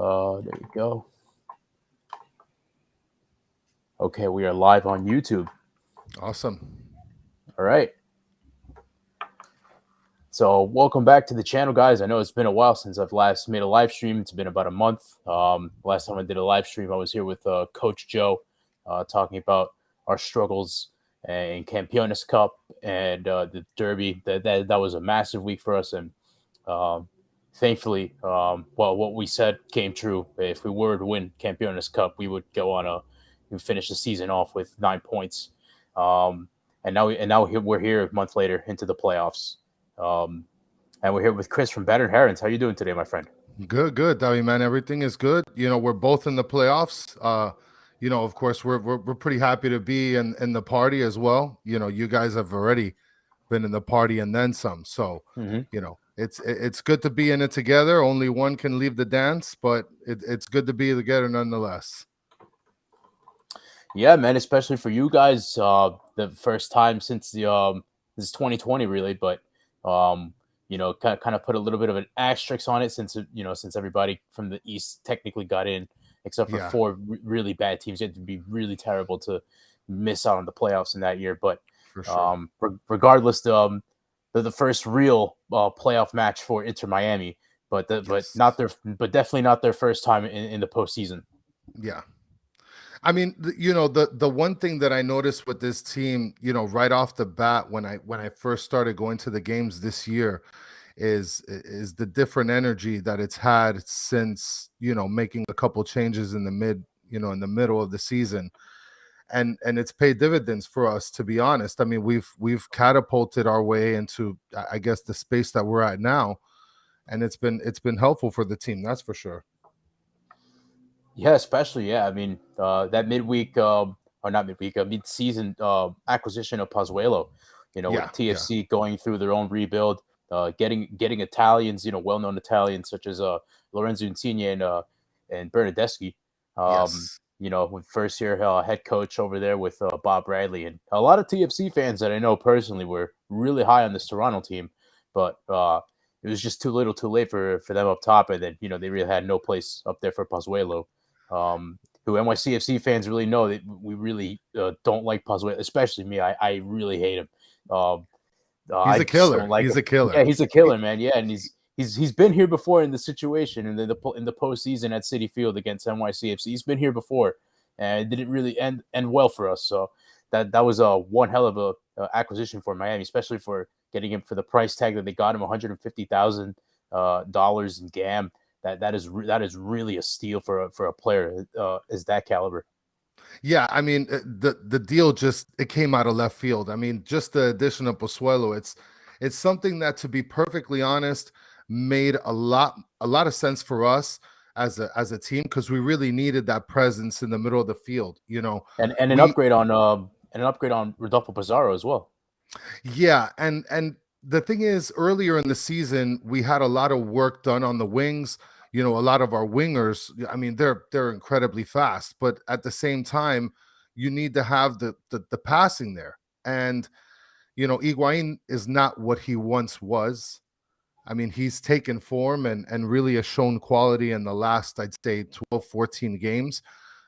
There we go. Okay, we are live on YouTube. Awesome. All right. So welcome back to the channel, guys. I know it's been a while since I've last made a live stream. It's been about a month. Last time I did a live stream, I was here with Coach Joe, talking about our struggles in Campeones Cup and the Derby. That was a massive week for us, and thankfully, what we said came true. If we were to win Campeones Cup, we would go on we finish the season off with 9 points. And now we're here a month later into the playoffs. And we're here with Kris from Battred Herons. How you doing today, my friend? Good, Davi, man. Everything is good. We're both in the playoffs. Of course, we're pretty happy to be in the party as well. You guys have already been in the party and then some. So, it's good to be in it together. Only one can leave the dance, but it's good to be together nonetheless. Yeah, man. Especially for you guys, the first time since this is 2020, really. But kind of put a little bit of an asterisk on it since everybody from the East technically got in, except for four really bad teams. It would be really terrible to miss out on the playoffs in that year. But for sure. Regardless, the first real playoff match for Inter Miami, but definitely not their first time in the postseason. Yeah. I mean, the one thing that I noticed with this team, right off the bat when I first started going to the games this year is the different energy that it's had since, making a couple changes in the middle of the season. And it's paid dividends for us, to be honest. I mean, we've catapulted our way into, I guess, the space that we're at now, and it's been helpful for the team, that's for sure. Yeah, especially, yeah. I mean, that midweek, or not midweek, mid-season acquisition of Pozuelo, with TFC going through their own rebuild, getting Italians, well-known Italians such as Lorenzo Insigne and Bernardeschi. With first-year head coach over there with Bob Bradley, and a lot of TFC fans that I know personally were really high on this Toronto team, but it was just too little, too late for them up top, and then they really had no place up there for Pozuelo. Who NYCFC fans really know that we really don't like Pozuelo, especially me. I really hate him. He's a killer. He's a killer. Yeah, he's a killer, man. Yeah, and he's been here before in the situation in the postseason at Citi Field against NYCFC. He's been here before, and it didn't really end well for us. So that was one hell of a acquisition for Miami, especially for getting him for the price tag that they got him, $150,000 in GAM. That is really a steal for a player is that caliber. Yeah, I mean, the deal it came out of left field. I mean, just the addition of Pozuelo, it's something that, to be perfectly honest, made a lot of sense for us as a team, because we really needed that presence in the middle of the field, and an upgrade on Rodolfo Pizarro as well. Yeah, and the thing is, earlier in the season, we had a lot of work done on the wings. A lot of our wingers, I mean, they're incredibly fast, but at the same time, you need to have the passing there. And Higuain is not what he once was. I mean, he's taken form and really has shown quality in the last, I'd say, 12, 14 games.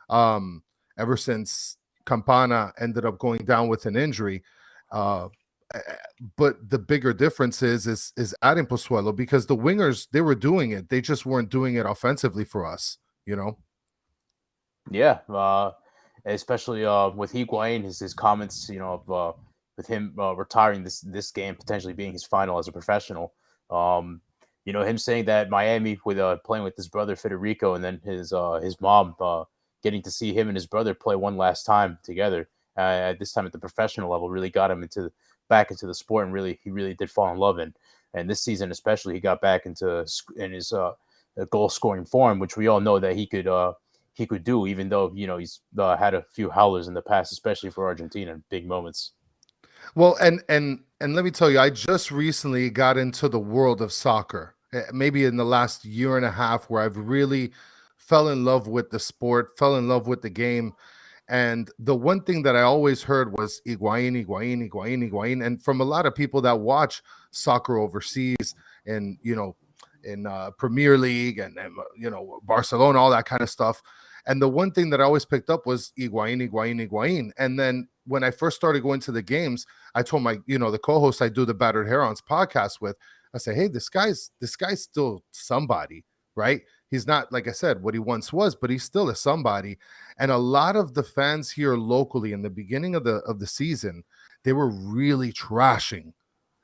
Ever since Campana ended up going down with an injury. But the bigger difference is adding Pozuelo, because the wingers, they were doing it. They just weren't doing it offensively for us, Yeah, especially with Higuain, his comments, with him retiring this game, potentially being his final as a professional. Him saying that Miami with playing with his brother Federico, and then his mom getting to see him and his brother play one last time together. At this time at the professional level, really got him back into the sport, and he really did fall in love. And this season especially, he got back in his goal scoring form, which we all know that he could do, even though he's had a few howlers in the past, especially for Argentina in big moments. Well, and let me tell you, I just recently got into the world of soccer, maybe in the last year and a half, where I've really fell in love with the sport, fell in love with the game. And the one thing that I always heard was Higuain. And from a lot of people that watch soccer overseas and, Premier League and Barcelona, all that kind of stuff. And the one thing that I always picked up was Higuain. And then when I first started going to the games, I told the co-host I do the Battered Herons podcast with, I say, hey, this guy's still somebody, right? He's not, like I said, what he once was, but he's still a somebody. And a lot of the fans here locally in the beginning of the season, they were really trashing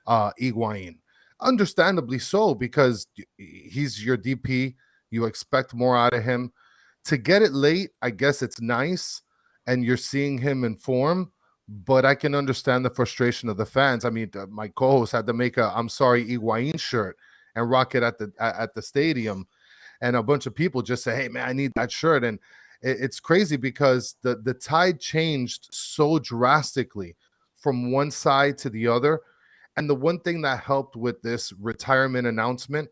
Higuain. Understandably so, because he's your DP. You expect more out of him. To get it late, I guess it's nice, and you're seeing him in form, but I can understand the frustration of the fans. I mean, my co-host had to make a "I'm sorry, Higuain" shirt and rock it at the stadium, and a bunch of people just say, "Hey, man, I need that shirt." And it's crazy because the tide changed so drastically from one side to the other. And the one thing that helped with this retirement announcement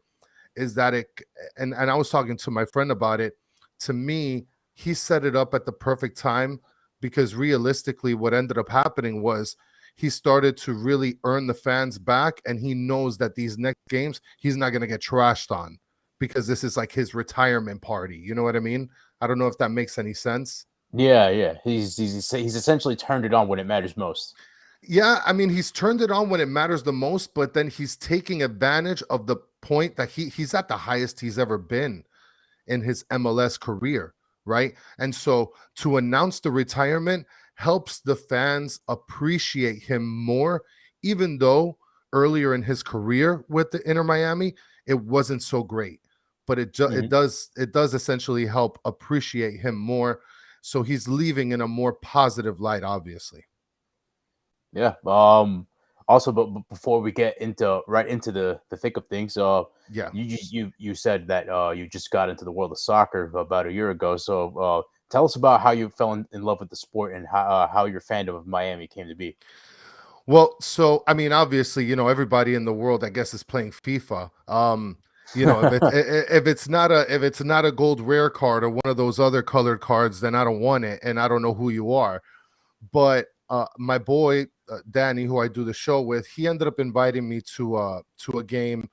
is that and I was talking to my friend about it. To me, he set it up at the perfect time, because realistically what ended up happening was he started to really earn the fans back, and he knows that these next games he's not going to get trashed on, because this is like his retirement party. You know what I mean? I don't know if that makes any sense. Yeah. He's essentially turned it on when it matters most. Yeah, I mean, he's turned it on when it matters the most, but then he's taking advantage of the point that he's at the highest he's ever been in his MLS career, right? And so to announce the retirement helps the fans appreciate him more, even though earlier in his career with the Inter Miami, it wasn't so great. But it does essentially help appreciate him more. So he's leaving in a more positive light, obviously. Yeah. Also, but before we get into the thick of things, Yeah. you said that you just got into the world of soccer about a year ago. So tell us about how you fell in love with the sport, and how your fandom of Miami came to be. Well, so I mean, obviously, everybody in the world, I guess, is playing FIFA. If it's not a gold rare card or one of those other colored cards, then I don't want it, and I don't know who you are. But my boy Danny, who I do the show with, he ended up inviting me to a game,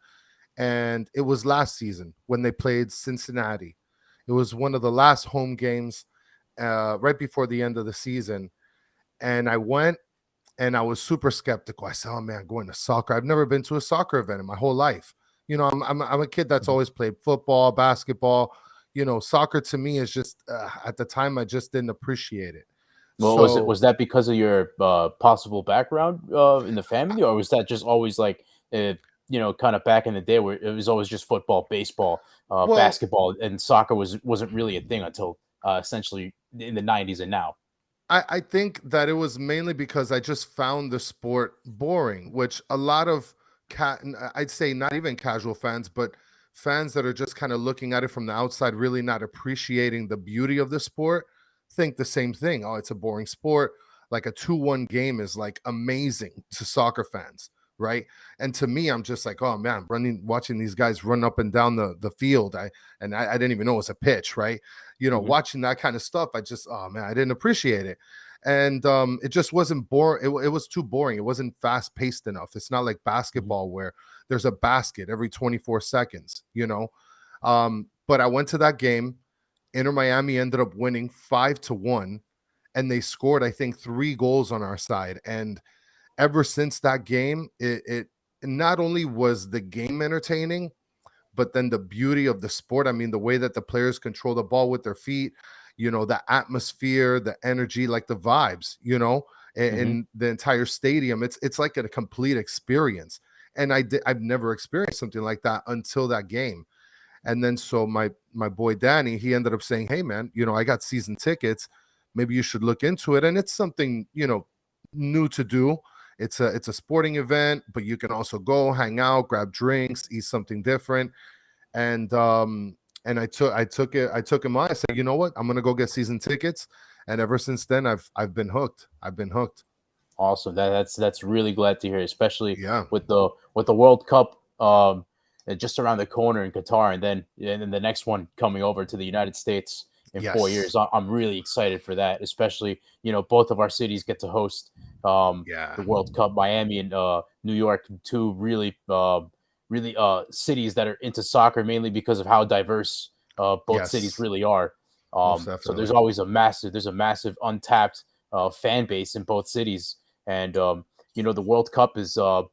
and it was last season when they played Cincinnati. It was one of the last home games right before the end of the season, and I went. And I was super skeptical. I said, "Oh man, going to soccer. I've never been to a soccer event in my whole life. I'm a kid that's always played football, basketball. Soccer to me is just at the time I just didn't appreciate it. Well, So, was that because of your possible background in the family, or was that just always like kind of back in the day where it was always just football, baseball, well, basketball, and soccer wasn't really a thing until essentially in the '90s and now? I think that it was mainly because I just found the sport boring, which a lot of I'd say not even casual fans, but fans that are just kind of looking at it from the outside, really not appreciating the beauty of the sport, think the same thing. Oh, it's a boring sport. Like a 2-1 game is like amazing to soccer fans, right? And to me, I'm just like, oh man, watching these guys run up and down the field. I didn't even know it was a pitch, right? Hmm. Watching that kind of stuff, oh man, I didn't appreciate it. And it just wasn't boring. It was too boring. It wasn't fast paced enough. It's not like Hmm. basketball where there's a basket every 24 seconds. But I went to that game. Inter Miami ended up winning 5-1, and they scored, I think, 3 goals on our side. And ever since that game, it not only was the game entertaining, but then the beauty of the sport. I mean, the way that the players control the ball with their feet, the atmosphere, the energy, like the vibes, Hmm. in the entire stadium. It's like a complete experience. And I've never experienced something like that until that game. And then so my boy Danny, he ended up saying, "Hey man, I got season tickets. Maybe you should look into it." And it's something, new to do. It's a sporting event, but you can also go hang out, grab drinks, eat something different. And I took him on. I said, you know what? I'm gonna go get season tickets. And ever since then I've been hooked. I've been hooked. Awesome. That's really glad to hear, especially Yeah. with the World Cup just around the corner in Qatar, and then the next one coming over to the United States in 4 years. Yes. I'm really excited for that, especially both of our cities get to host Yeah. the World Cup. Miami and New York, two really really cities that are into soccer, mainly because of how diverse both cities Yes, really are. most So definitely. there's a massive untapped fan base in both cities, and the World Cup is a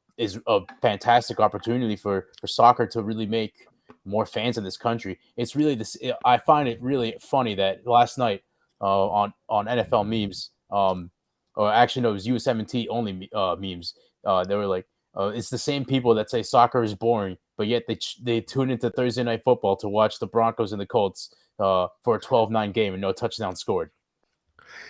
fantastic opportunity for soccer to really make more fans in this country. It's really this. I find it really funny that last night on NFL memes, or actually no, it was USMNT only memes. They were like, it's the same people that say soccer is boring, but yet they tune into Thursday Night Football to watch the Broncos and the Colts for a 12-9 game and no touchdown scored.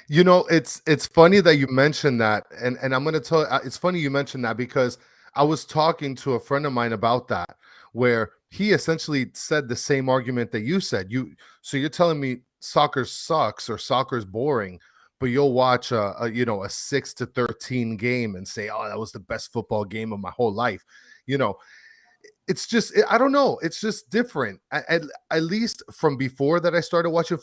It's funny that you mentioned that, and I'm gonna tell. It's funny you mentioned that because I was talking to a friend of mine about that, where he essentially said the same argument that you said. So you're telling me soccer sucks or soccer's boring, but you'll watch a 6-13 game and say, "Oh, that was the best football game of my whole life." You know, it's just I don't know. It's just different. At least from before that I started watching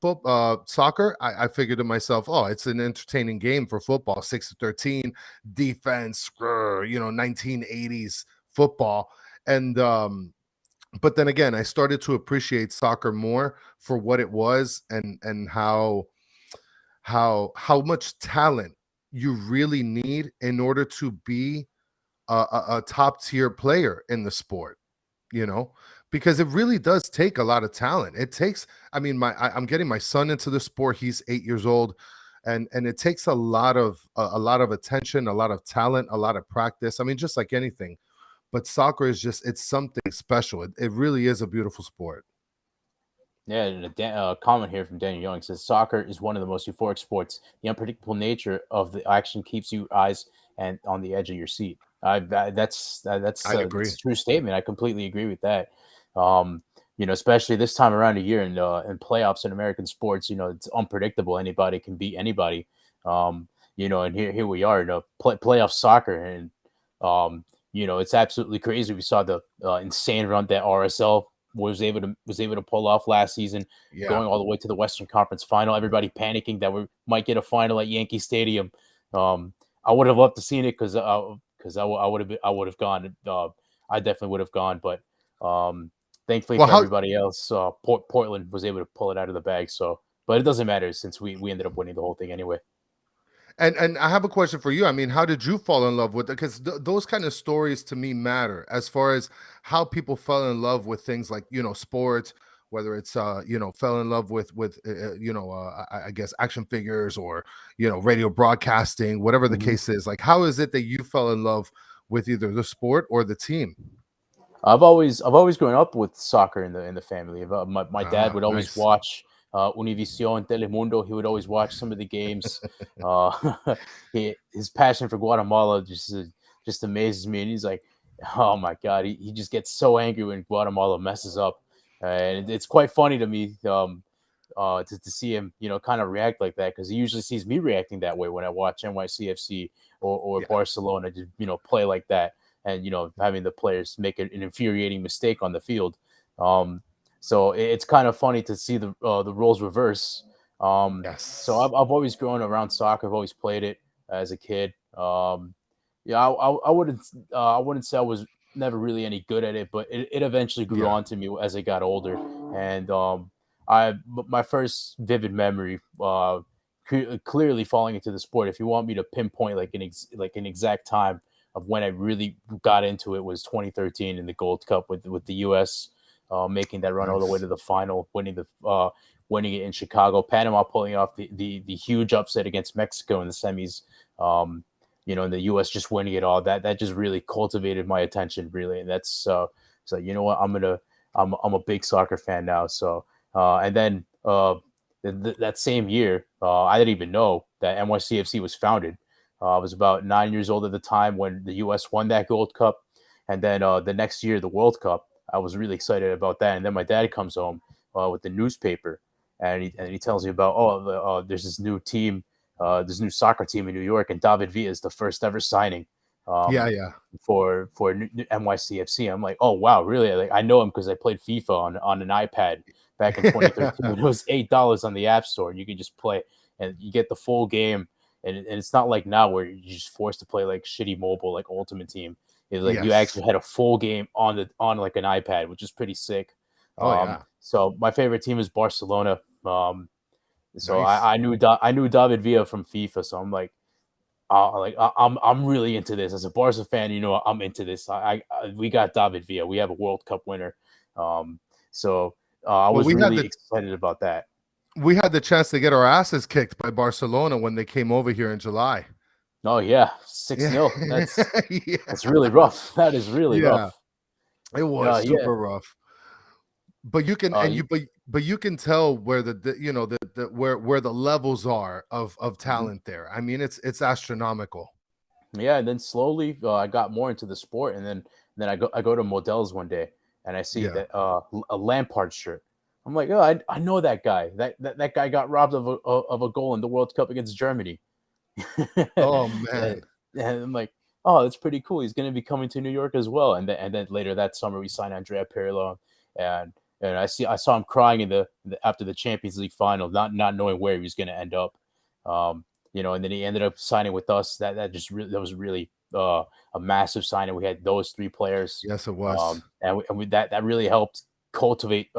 soccer, I figured to myself, oh, it's an entertaining game for football. 6-13 defense, 1980s football, and but then again, I started to appreciate soccer more for what it was and how much talent you really need in order to be a top tier player in the sport, you know, because it really does take a lot of talent. It takes, I mean, I'm getting my son into the sport. He's 8 years old, and it takes a lot of attention, a lot of talent, a lot of practice. I mean, just like anything, but soccer is just it's something special. It really is a beautiful sport. Yeah, and a comment here from Daniel Young says soccer is one of the most euphoric sports. The unpredictable nature of the action keeps you eyes and on the edge of your seat. I That's agree. a true statement. I completely agree with that. Especially this time around a year in playoffs in American sports, it's unpredictable. Anybody can beat anybody. And here we are, playoff soccer, and it's absolutely crazy. We saw the insane run that RSL was able to pull off last season, Yeah. going all the way to the Western Conference Final. Everybody panicking that we might get a final at Yankee Stadium. Um, I would have loved to seen it because I would have gone. I definitely would have gone, but thankfully Well, for how everybody else, Portland was able to pull it out of the bag. So, but it doesn't matter since we ended up winning the whole thing anyway. And I have a question for you. I mean, how did you fall in love with it? Because those kind of stories to me matter as far as how people fell in love with things like sports, whether it's fell in love with I guess action figures or radio broadcasting, whatever the Mhm. case is. Like, how is it that you fell in love with either the sport or the team? I've always grown up with soccer in the family. My dad Ah, would always nice. watch Univision, Telemundo. He would always watch some of the games. Uh, his passion for Guatemala just amazes me. And he's like, oh my god, he just gets so angry when Guatemala messes up, and it's quite funny to me. To see him, kind of react like that because he usually sees me reacting that way when I watch NYCFC or Yeah. Barcelona, just play like that, and having the players make an infuriating mistake on the field. Um, so it's kind of funny to see the roles reverse. So Yes. I've always grown around soccer. I've always played it as a kid. Yeah, I wouldn't say I was never really any good at it, but it eventually grew Yeah. on to me as I got older, and my first vivid memory, clearly falling into the sport. If you want me to pinpoint like an exact time of when I really got into it, was 2013 in the Gold Cup with the U.S. Making that run all the way Nice. to the final, winning it in Chicago, Panama pulling off the huge upset against Mexico in the semis. And the U.S. just winning it all. That just really cultivated my attention, really, and that's so you know what, I'm a big soccer fan now. So and then that same year, I didn't even know that NYCFC was founded. I was about 9 years old at the time when the U.S. won that Gold Cup, and then the next year, the World Cup. I was really excited about that. And then my dad comes home with the newspaper, and he tells me about there's this new soccer team in New York, and David Villa is the first ever signing. Yeah. Um, Yeah. for NYCFC. I'm like, oh wow, really? Like I know him because I played FIFA on an iPad back in 2013. It was $8 on the App Store, and you can just play, and you get the full game. And it's not like now where you're just forced to play like shitty mobile like Ultimate Team. It's like you actually had a full game on like an iPad, which is pretty sick. Oh yeah. So my favorite team is Barcelona. So Nice. I knew David Villa from FIFA, so I'm like, I'm really into this as a Barca fan. You know, I'm into this. We got David Villa. We have a World Cup winner. So I Well, was really excited about that. We had the chance to get our asses kicked by Barcelona when they came over here in July. Oh yeah, 6-0. That's really rough. That is really rough. It was super rough. But you can but you can tell where where the levels are of talent there. I mean, it's astronomical. Yeah, and then slowly I got more into the sport, and then I go to Models one day, and I see that a Lampard shirt. I'm like, oh, I know that guy. That guy got robbed of a goal in the World Cup against Germany. Oh man! And I'm like, oh, that's pretty cool. He's going to be coming to New York as well. And then later that summer we signed Andrea Pirlo, and I saw him crying after the Champions League final, not knowing where he was going to end up. And then he ended up signing with us. That was really a massive signing. We had those three players. Yes, it was. That really helped cultivate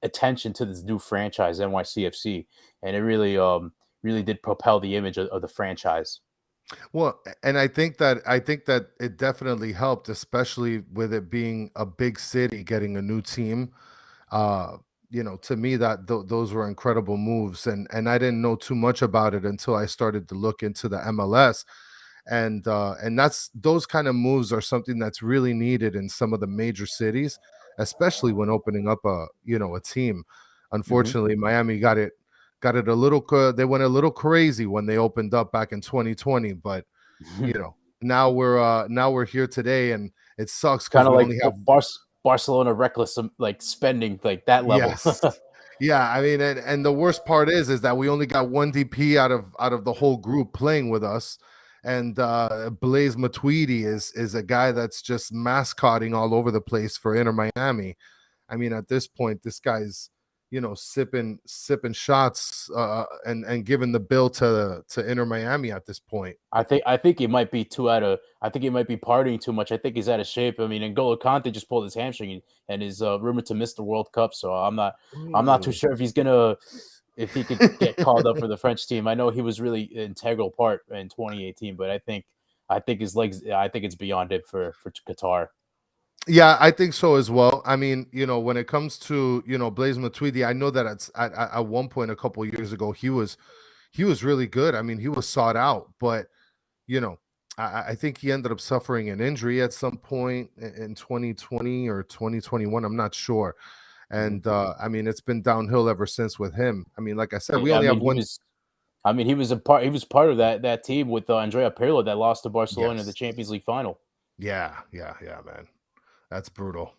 attention to this new franchise, NYCFC, and it really did propel the image of the franchise. Well, and I think that it definitely helped, especially with it being a big city, getting a new team. To me that those were incredible moves, and I didn't know too much about it until I started to look into the MLS, and that's those kind of moves are something that's really needed in some of the major cities, especially when opening up a team. Unfortunately, Miami got it a little they went a little crazy when they opened up back in 2020, but now we're here today, and it sucks because we only have Barcelona reckless like spending like that level. Yes. Yeah, I mean, and the worst part is that we only got one DP out of the whole group playing with us, and Blaise Matuidi is a guy that's just mascotting all over the place for Inter Miami. I mean, at this point, this guy's sipping shots and giving the bill to Inter Miami at this point. I think he might be I think he might be partying too much. I think he's out of shape. I mean, N'Golo Kante just pulled his hamstring and is rumored to miss the World Cup. So I'm not too sure if he could get called up for the French team. I know he was really an integral part in 2018, but I think his legs. I think it's beyond it for Qatar. Yeah, I think so as well. I mean, when it comes to Blaise Matuidi, I know that at one point a couple years ago he was really good. I mean, he was sought out, but I think he ended up suffering an injury at some point in 2020 or 2021. I'm not sure. And I mean, it's been downhill ever since with him. I mean, like I said, we only have one. He was part of that team with Andrea Pirlo that lost to Barcelona in the Champions League final. Yeah, man. That's brutal.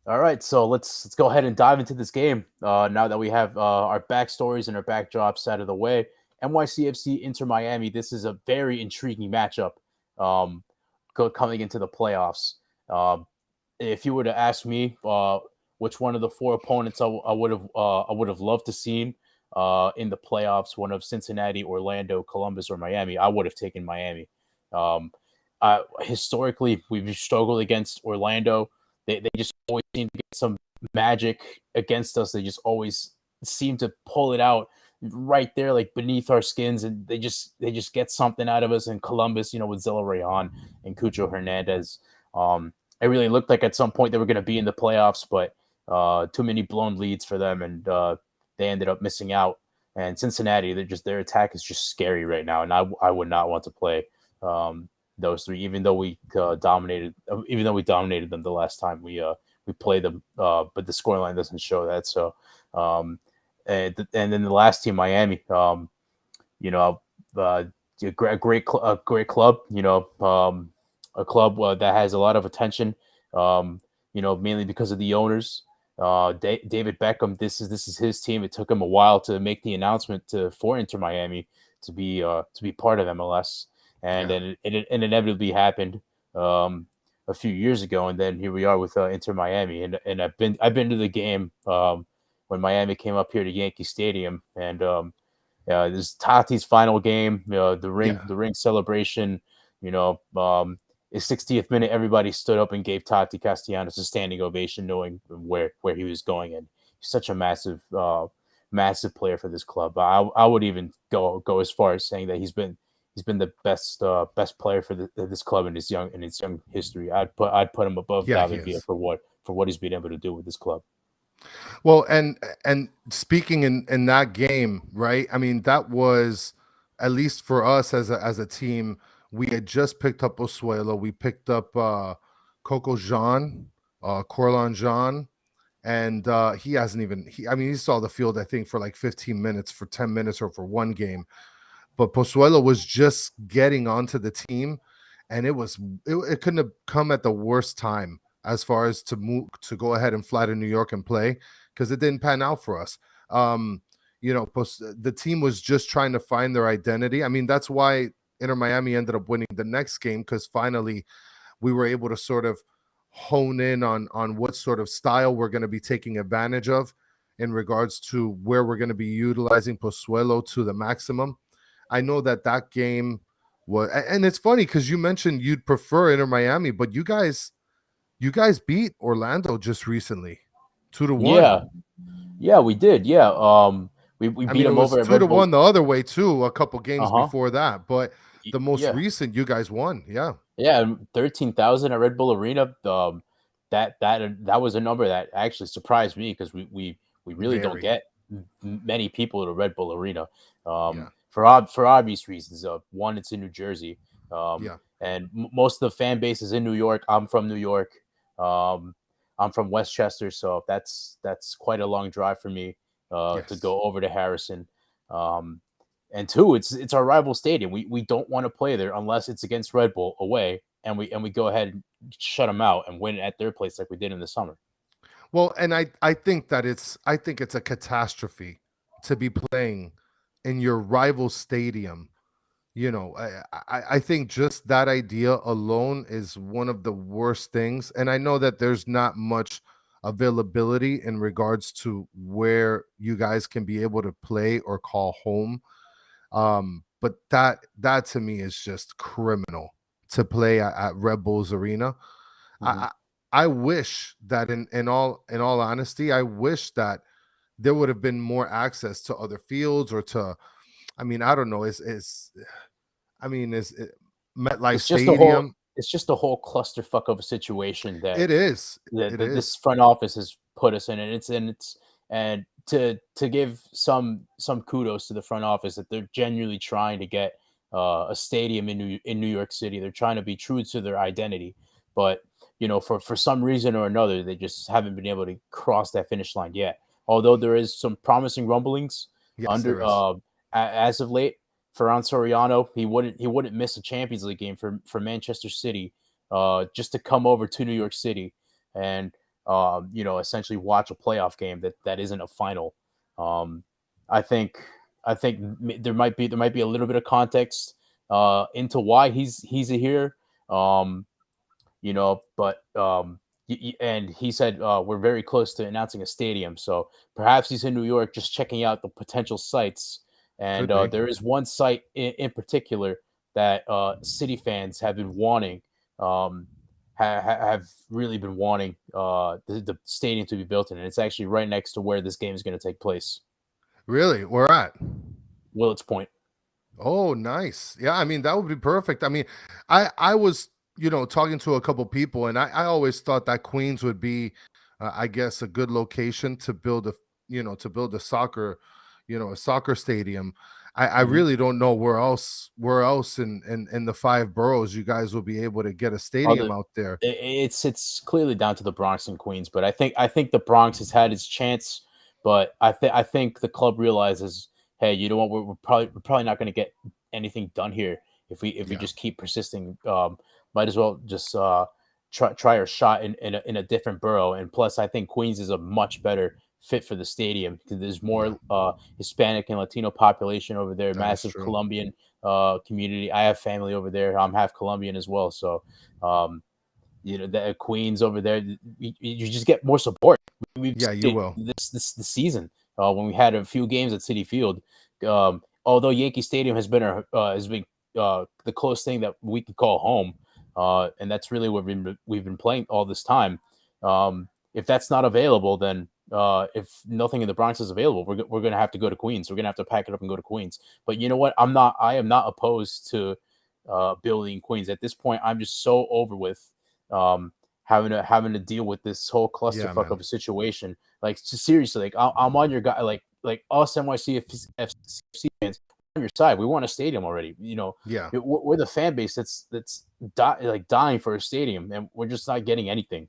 All right, so let's go ahead and dive into this game. Now that we have our backstories and our backdrops out of the way, NYCFC Inter Miami. This is a very intriguing matchup coming into the playoffs. If you were to ask me which one of the four opponents I would have loved to seen in the playoffs, one of Cincinnati, Orlando, Columbus, or Miami, I would have taken Miami. Historically, we've struggled against Orlando. They just always seem to get some magic against us. They just always seem to pull it out right there, like beneath our skins, and they just get something out of us. In Columbus, with Zilla Rayon and Cucho Hernandez, it really looked like at some point they were going to be in the playoffs, but too many blown leads for them, and they ended up missing out. And Cincinnati, their attack is just scary right now, and I would not want to play those three, even though we dominated them the last time we played them, but the scoreline doesn't show that. So, and then the last team, Miami, a great club, a club that has a lot of attention, mainly because of the owners. David Beckham, this is his team. It took him a while to make the announcement for Inter Miami to be part of MLS. And then it inevitably happened a few years ago, and then here we are with Inter Miami. And I've been to the game when Miami came up here to Yankee Stadium, and this Tati's final game, the ring celebration. his 60th minute, everybody stood up and gave Tati Castellanos a standing ovation, knowing where he was going. And he's such a massive player for this club. I would even go as far as saying that he's been the best player for this club in his young history. I'd put him above David Villa for what he's been able to do with this club. Well, and speaking in that game, right? I mean, that was, at least for us as a team, we had just picked up Osuelo. We picked up Coco Jean, Corlan Jean, and he hasn't even. I mean, he saw the field, I think, for like 15 minutes, for 10 minutes, or for one game. But Pozuelo was just getting onto the team, and it couldn't have come at the worst time as far as to go ahead and fly to New York and play, because it didn't pan out for us. The team was just trying to find their identity. I mean, that's why Inter Miami ended up winning the next game, because finally we were able to sort of hone in on what sort of style we're going to be taking advantage of in regards to where we're going to be utilizing Pozuelo to the maximum. I know that game was, and it's funny because you mentioned you'd prefer Inter Miami, but you guys beat Orlando just recently, 2-1. Yeah, we did. Yeah, we beat them over at 2-1 the other way too. A couple games before that, but the most recent, you guys won. Yeah, 13,000 at Red Bull Arena. That was a number that actually surprised me, because we really don't get many people at a Red Bull Arena. For obvious reasons. One, it's in New Jersey. And most of the fan base is in New York. I'm from New York. I'm from Westchester, so that's quite a long drive for me to go over to Harrison. And two, it's our rival stadium. We don't want to play there unless it's against Red Bull away, and we go ahead and shut them out and win at their place like we did in the summer. Well, and I think it's a catastrophe to be playing in your rival stadium. I think just that idea alone is one of the worst things. And I know that there's not much availability in regards to where you guys can be able to play or call home. But that to me is just criminal, to play at Red Bulls Arena. Mm-hmm. I wish that in all honesty, I wish that there would have been more access to other fields, or to, I mean, I don't know, is MetLife Stadium? It's just a whole clusterfuck of a situation that it is. This front office has put us in, and to give some kudos to the front office, that they're genuinely trying to get a stadium in New York City. They're trying to be true to their identity, but for some reason or another, they just haven't been able to cross that finish line yet. Although there is some promising rumblings as of late. Ferran Soriano, he wouldn't miss a Champions League game for Manchester City, just to come over to New York City and essentially watch a playoff game that isn't a final. I think there might be a little bit of context into why he's here. And he said we're very close to announcing a stadium, so perhaps he's in New York just checking out the potential sites. And there is one site in particular that City fans have been wanting, have really been wanting the stadium to be built in. And it's actually right next to where this game is going to take place. Really? Where at? Willets Point. Oh, nice. Yeah, I mean, that would be perfect. I mean, I was, talking to a couple people, and I always thought that Queens would be, I guess, a good location to build a soccer stadium. I really don't know where else in the 5 boroughs you guys will be able to get a stadium out there. It's clearly down to the Bronx and Queens, but I think the Bronx has had its chance, but I think the club realizes, hey, you know what, we're probably not going to get anything done here if we just keep persisting. Might as well just try our shot in a different borough. And plus, I think Queens is a much better fit for the stadium, because there's more Hispanic and Latino population over there. Massive Colombian community. I have family over there. I'm half Colombian as well, so the Queens over there, you just get more support. You will this season when we had a few games at Citi Field. Although Yankee Stadium has been the closest thing that we could call home. and that's really what we've been playing all this time. If that's not available, then if nothing in the Bronx is available, we're going to have to go to Queens. We're going to have to pack it up and go to Queens. But you know what? I am not opposed to building Queens. At this point, I'm just so over with having to deal with this whole clusterfuck of a situation. Like, just seriously, like I'm on your guy. Like us NYCFC fans on your side. We want a stadium already. You know, we're the fan base that's dying for a stadium, and we're just not getting anything.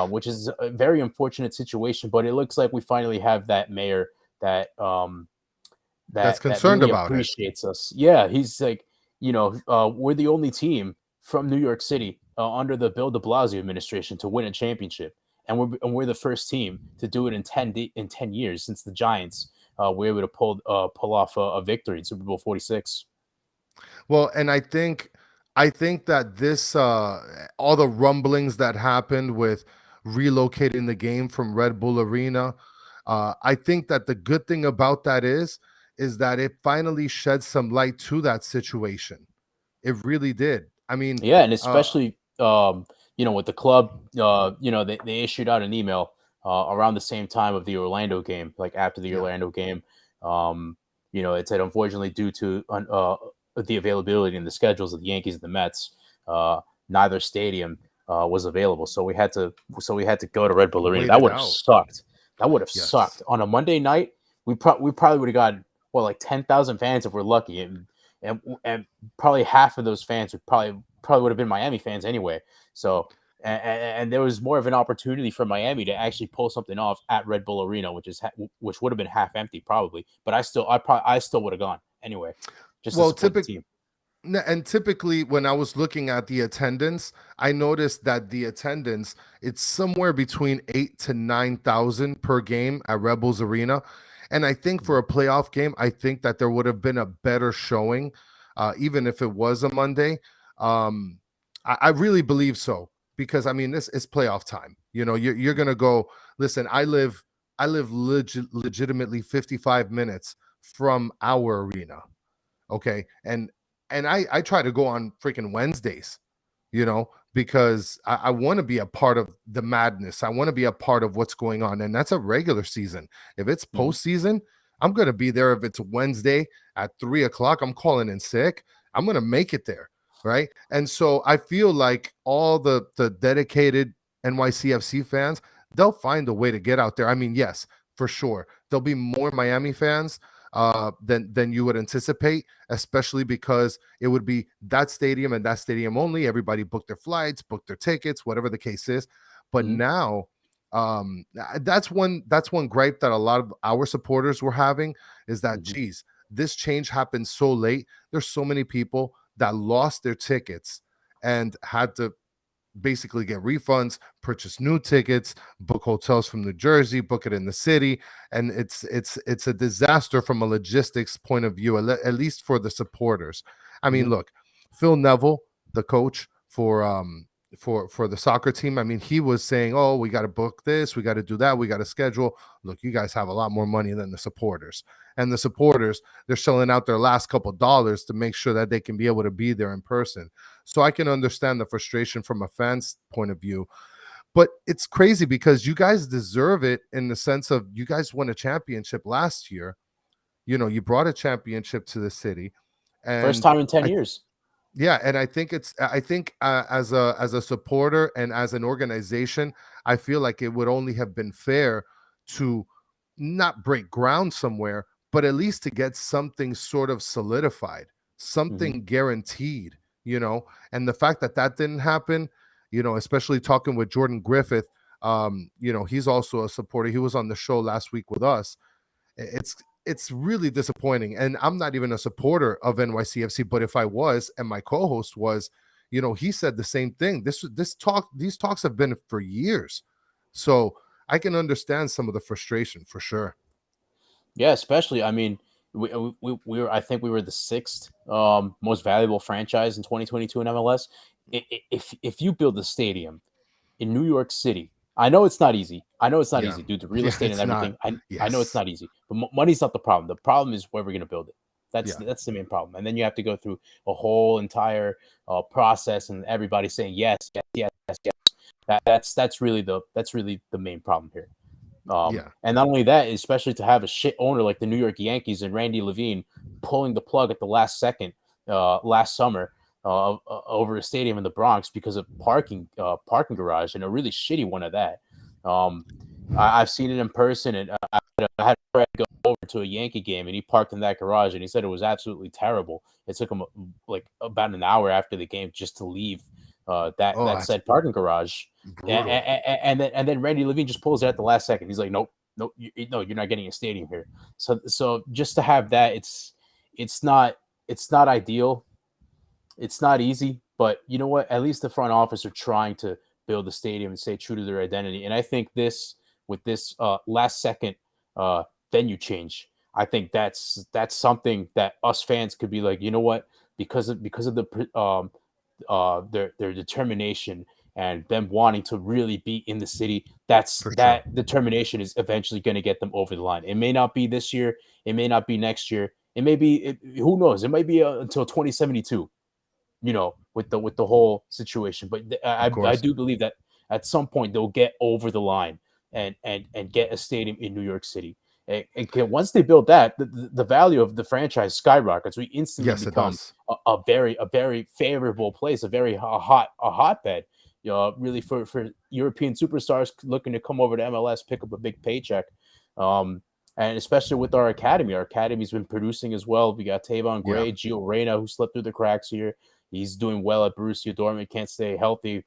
Which is a very unfortunate situation, but it looks like we finally have that mayor that that's concerned really about appreciates us. Yeah, he's like, we're the only team from New York City under the Bill de Blasio administration to win a championship, and we're the first team to do it in 10 years since the Giants were able to pull off a victory in Super Bowl 46. Well, and I think that this all the rumblings that happened with relocating the game from Red Bull Arena, I think that the good thing about that is that it finally shed some light to that situation. It really did. I mean, yeah, and especially with the club, they issued out an email around the same time of the Orlando game, like after the Orlando game. It said, unfortunately, due to the availability and the schedules of the Yankees and the Mets, neither stadium was available. So we had to go to Red Bull Arena. That would have sucked. That would have sucked on a Monday night. We probably would have gotten like 10,000 fans if we're lucky, and probably half of those fans would probably would have been Miami fans anyway. So and there was more of an opportunity for Miami to actually pull something off at Red Bull Arena, which would have been half empty probably. But I still would have gone anyway. Just to support the team. And typically when I was looking at the attendance, I noticed that the attendance, it's somewhere between 8,000 to 9,000 per game at Rebels Arena. And I think for a playoff game, I think that there would have been a better showing, even if it was a Monday. I really believe so, because I mean, this is playoff time. You're going to go, listen, I live legitimately 55 minutes from our arena. Okay. And I try to go on freaking Wednesdays, because I want to be a part of the madness. I want to be a part of what's going on. And that's a regular season. If it's postseason, I'm going to be there. If it's Wednesday at 3:00, I'm calling in sick. I'm going to make it there. Right. And so I feel like all the dedicated NYCFC fans, they'll find a way to get out there. I mean, yes, for sure. There'll be more Miami fans than you would anticipate, especially because it would be that stadium and that stadium only. Everybody booked their flights, booked their tickets, whatever the case is. But now, that's one gripe that a lot of our supporters were having, is that, geez, this change happened so late. There's so many people that lost their tickets and had to basically get refunds, purchase new tickets, book hotels from New Jersey, book it in the city, and it's a disaster from a logistics point of view, at least for the supporters. I mean, look, Phil Neville, the coach for the soccer team, I mean, he was saying, oh, we got to book this, we got to do that, we got to schedule. Look, you guys have a lot more money than the supporters. And the supporters, they're selling out their last couple dollars to make sure that they can be able to be there in person. So I can understand the frustration from a fan's point of view. But it's crazy because you guys deserve it, in the sense of, you guys won a championship last year. You brought a championship to the city. And first time in 10 years. Yeah, and I think as a supporter and as an organization, I feel like it would only have been fair to not break ground somewhere, but at least to get something sort of solidified, something guaranteed, and the fact that didn't happen, especially talking with Jordan Griffith, he's also a supporter. He was on the show last week with us. It's really disappointing. And I'm not even a supporter of NYCFC, but if I was, and my co-host was, he said the same thing. These talks have been for years. So I can understand some of the frustration for sure. Yeah, especially, I mean, we were, I think we were the 6th most valuable franchise in 2022 in MLS. If you build a stadium in New York City, I know it's not easy. Due to real estate and everything. I know it's not easy, but money's not the problem. The problem is where we're going to build it. That's the main problem. And then you have to go through a whole entire process, and everybody saying yes, yes, yes, yes, yes. That's really the main problem here. And not only that, especially to have a shit owner like the New York Yankees and Randy Levine pulling the plug at the last second last summer over a stadium in the Bronx because of parking garage, and a really shitty one of that. I've seen it in person, and I had a friend go over to a Yankee game, and he parked in that garage, and he said it was absolutely terrible. It took him like about an hour after the game just to leave that said parking garage. And then Randy Levine just pulls it at the last second. He's like, nope, no, you're not getting a stadium here. So just to have that, it's not ideal. It's not easy, but you know what? At least the front office are trying to build the stadium and stay true to their identity. And I think with this last second venue change, I think that's something that us fans could be like, you know what? Because of the their determination and them wanting to really be in the city, determination is eventually going to get them over the line. It may not be this year, it may not be next year, it may be who knows? It might be until 2072. With the whole situation, but I do believe that at some point they'll get over the line and get a stadium in New York City. And once they build that, the value of the franchise skyrockets. We instantly become a very favorable place, a very hotbed. Really for European superstars looking to come over to MLS, pick up a big paycheck. And especially with our academy's been producing as well. We got Tavon Gray, Gio Reyna, who slipped through the cracks here. He's doing well at Borussia Dortmund. Can't stay healthy,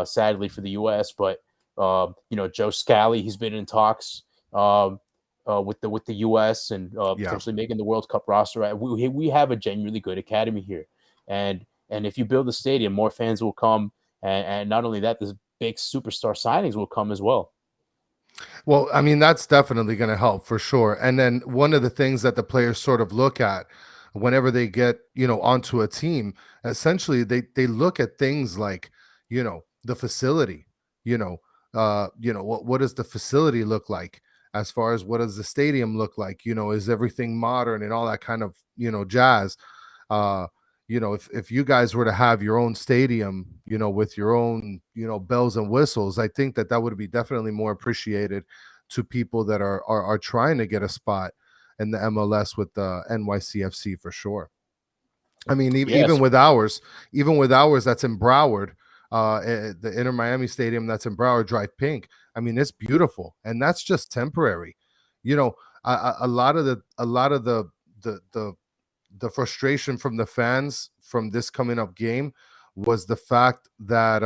sadly, for the U.S. But Joe Scally, he's been in talks with the U.S. and potentially making the World Cup roster. We have a genuinely good academy here, and if you build a stadium, more fans will come, and not only that, the big superstar signings will come as well. Well, I mean, that's definitely going to help for sure. And then one of the things that the players sort of look at whenever they get, onto a team, essentially they look at things like, the facility, what does the facility look like as far as what does the stadium look like? Is everything modern and all that kind of, jazz? If you guys were to have your own stadium, with your own, bells and whistles, I think that would be definitely more appreciated to people that are trying to get a spot in the MLS with the NYCFC for sure. I mean, even with ours that's in Broward, the Inter Miami Stadium that's in Broward, Drive Pink. I mean, it's beautiful, and that's just temporary. A lot of the frustration from the fans from this coming up game was the fact that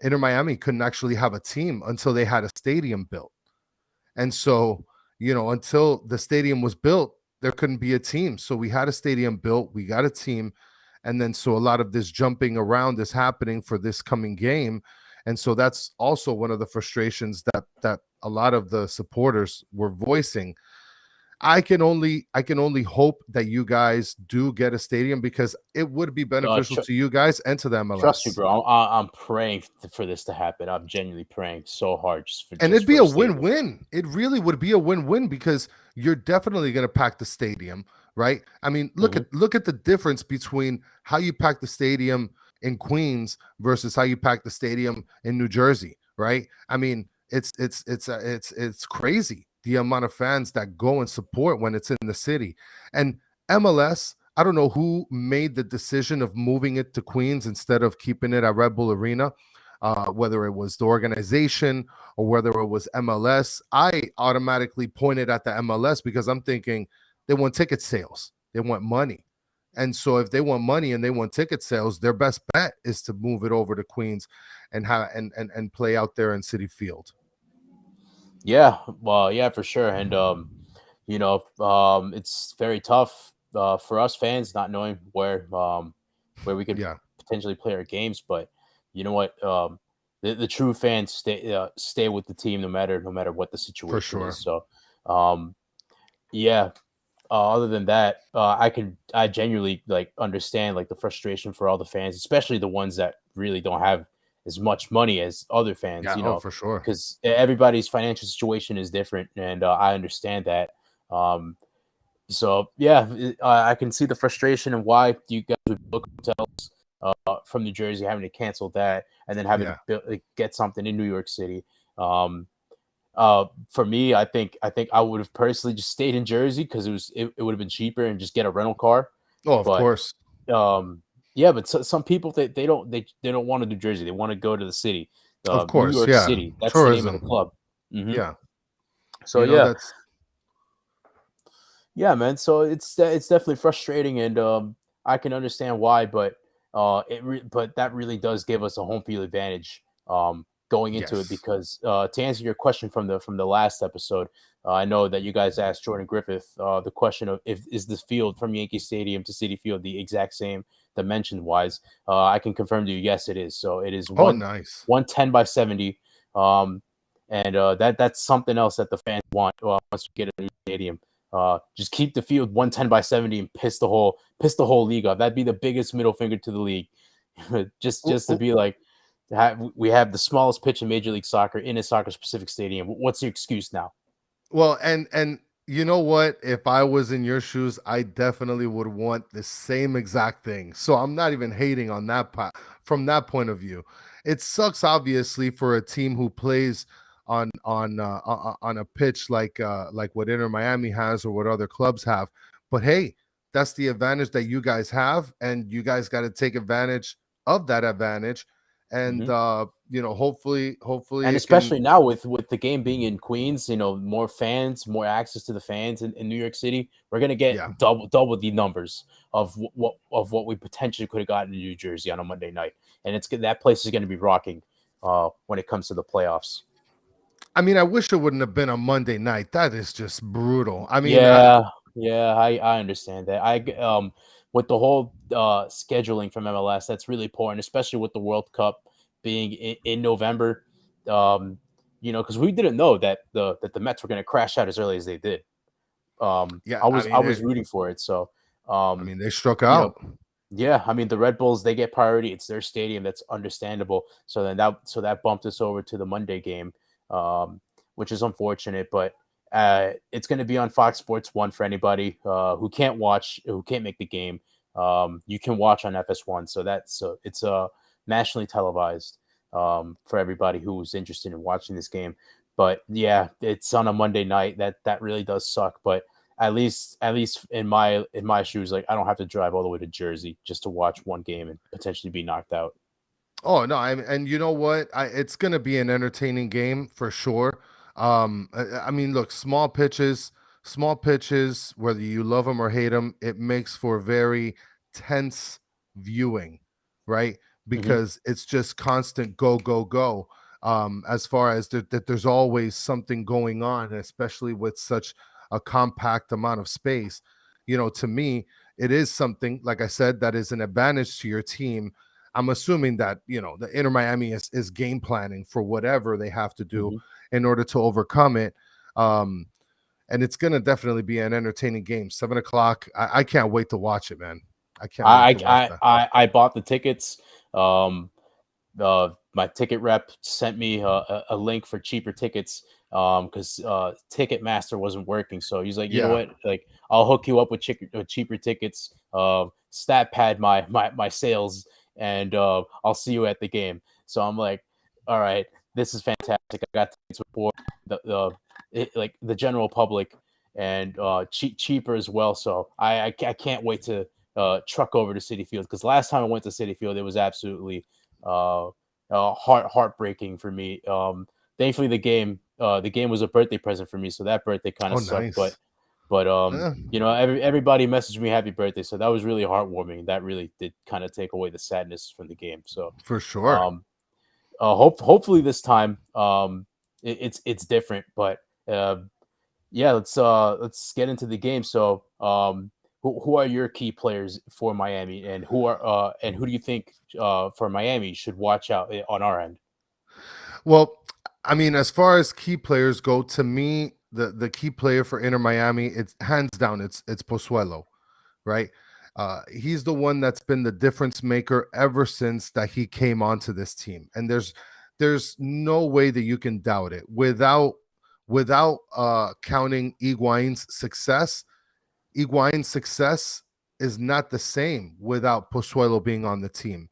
Inter Miami couldn't actually have a team until they had a stadium built. And so, until the stadium was built, there couldn't be a team. So we had a stadium built, we got a team. And then so a lot of this jumping around is happening for this coming game. And so that's also one of the frustrations that a lot of the supporters were voicing. I can only hope that you guys do get a stadium, because it would be beneficial to you guys and to the MLS. Trust me, bro. I'm praying for this to happen. I'm genuinely praying so hard. It'd be a win-win. It really would be a win-win, because you're definitely going to pack the stadium, right? I mean, look at the difference between how you pack the stadium in Queens versus how you pack the stadium in New Jersey, right? I mean, it's crazy the amount of fans that go and support when it's in the city. And MLS, I don't know who made the decision of moving it to Queens instead of keeping it at Red Bull Arena, whether it was the organization or whether it was MLS. I automatically pointed at the MLS because I'm thinking they want ticket sales. They want money. And so if they want money and they want ticket sales, their best bet is to move it over to Queens and play out there in Citi Field. Yeah, well, yeah, for sure. And it's very tough for us fans not knowing where we could potentially play our games. But you know what, the true fans stay with the team no matter what the situation is. So other than that, I genuinely understand the frustration for all the fans, especially the ones that really don't have as much money as other fans, for sure, because everybody's financial situation is different, and I understand that. So yeah, I can see the frustration and why you guys would book hotels from New Jersey, having to cancel that, and then having to Yeah, get something in New York City. Um, for me, I think I would have personally just stayed in Jersey because it would have been cheaper and just get a rental car. oh, of But course. yeah, but some people they don't want to do Jersey. They want to go to the city, Of New course, York yeah. City. That's the name of the Tourism. club. Hmm. Yeah. So You know, yeah, that's yeah, man. So it's definitely frustrating, and I can understand why, but but that really does give us a home field advantage going into it yes. because to answer your question from the last episode, I know that you guys asked Jordan Griffith the question of if is this field from Yankee Stadium to City Field the exact same dimension wise. I can confirm to you, yes, it is. So it is Oh, nice. 110 by 70. Um, and that's something else that the fans want once we get a new stadium. Just keep the field 110 by 70 and piss the whole league off. That'd be the biggest middle finger to the league. Just to W- be like, we have the smallest pitch in Major League Soccer in a soccer specific stadium. What's the excuse now? Well, and you know what? If I was in your shoes, I definitely would want the same exact thing. So I'm not even hating on that from that point of view. It sucks obviously for a team who plays on a pitch like what Inter Miami has or what other clubs have. But hey, that's the advantage that you guys have, and you guys got to take advantage of that advantage. And Hmm. hopefully And it can. especially now with the game being in Queens, more fans, more access to the fans in New York City, we're gonna Yeah. get double the numbers of what we potentially could have gotten in New Jersey on a Monday night, and that place is going to be rocking when it comes to the playoffs. I mean, I wish it wouldn't have been a Monday night. That is just brutal. I mean, Yeah, yeah, I understand that. With the whole scheduling from MLS, that's really important, especially with the World Cup being in November. Um, because we didn't know that the Mets were going to crash out as early as they did. yeah, I was rooting for it. So, I um, mean, they struck you know, out. yeah, I mean the Red Bulls they get priority. It's their stadium. That's understandable. So that bumped us over to the Monday game, um, which is unfortunate. But it's going to be on Fox Sports One for anybody who can't make the game. You can watch on FS1. So it's nationally televised for everybody who's interested in watching this game. But yeah, it's on a Monday night. That really does suck. But at least in my shoes, like I don't have to drive all the way to Jersey just to watch one game and potentially be knocked out. Oh no, and you know what? It's going to be an entertaining game for sure. I mean, look, small pitches, whether you love them or hate them, it makes for very tense viewing, right? Hmm. Because it's just constant go go go. As far as that, there's always something going on, especially with such a compact amount of space. To me, it is something, like I said, that is an advantage to your team. I'm assuming that the Inter Miami is game planning for whatever they have to do Hmm. in order to overcome it. Um, and it's gonna definitely be an entertaining game. 7 o'clock. I can't wait to watch it, man. I can't wait to watch that. I bought the tickets. Um, my ticket rep sent me a link for cheaper tickets because Ticketmaster wasn't working. So he's like, you know Yeah. what? Like, I'll hook you up with cheaper tickets. Stat pad my sales, and I'll see you at the game. So I'm like, all right, this is fantastic. I got tickets before like the general public and cheaper as well. So I can't wait to truck over to City Field because last time I went to City Field, it was absolutely uh, heartbreaking for me. Thankfully, the game was a birthday present for me, so that birthday kind Oh, of sucked. nice. But Yeah, everybody messaged me happy birthday, so that was really heartwarming. That really did kind of take away the sadness from the game. So for sure. um, hopefully this time it's different. But uh, yeah, let's get into the game. So who are your key players for Miami, and who do you think for Miami should watch out on our end? Well, I mean, as far as key players go, to me, the key player for Inter Miami, it's hands down, it's Pozuelo, right? He's the one that's been the difference maker ever since that he came onto this team, and there's no way that you can doubt it. Without counting Higuain's success, Higuain's success is not the same without Pozuelo being on the team,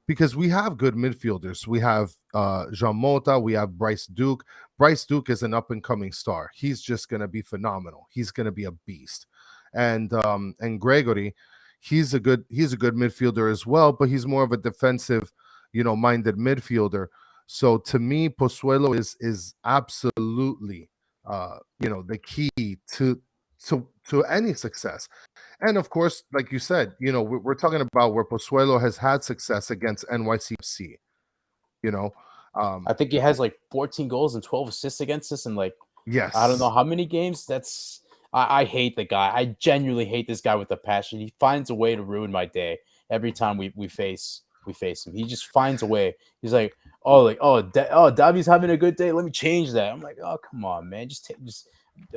because we have good midfielders. We have Jean Mota, we have Bryce Duke. Bryce Duke is an up-and-coming star. He's just going to be phenomenal. He's going to be a beast. And Gregory, he's a good midfielder as well, but he's more of a defensive, minded midfielder. So to me, Pozuelo is absolutely the key to any success. And of course, like you said, we're talking about where Pozuelo has had success against NYCFC. I think he has like 14 goals and 12 assists against us, and like, yes, I don't know how many games. I hate the guy. I genuinely hate this guy with a passion. He finds a way to ruin my day every time we face him. He just finds a way. He's like, Davi's having a good day. Let me change that. I'm like, oh, come on, man.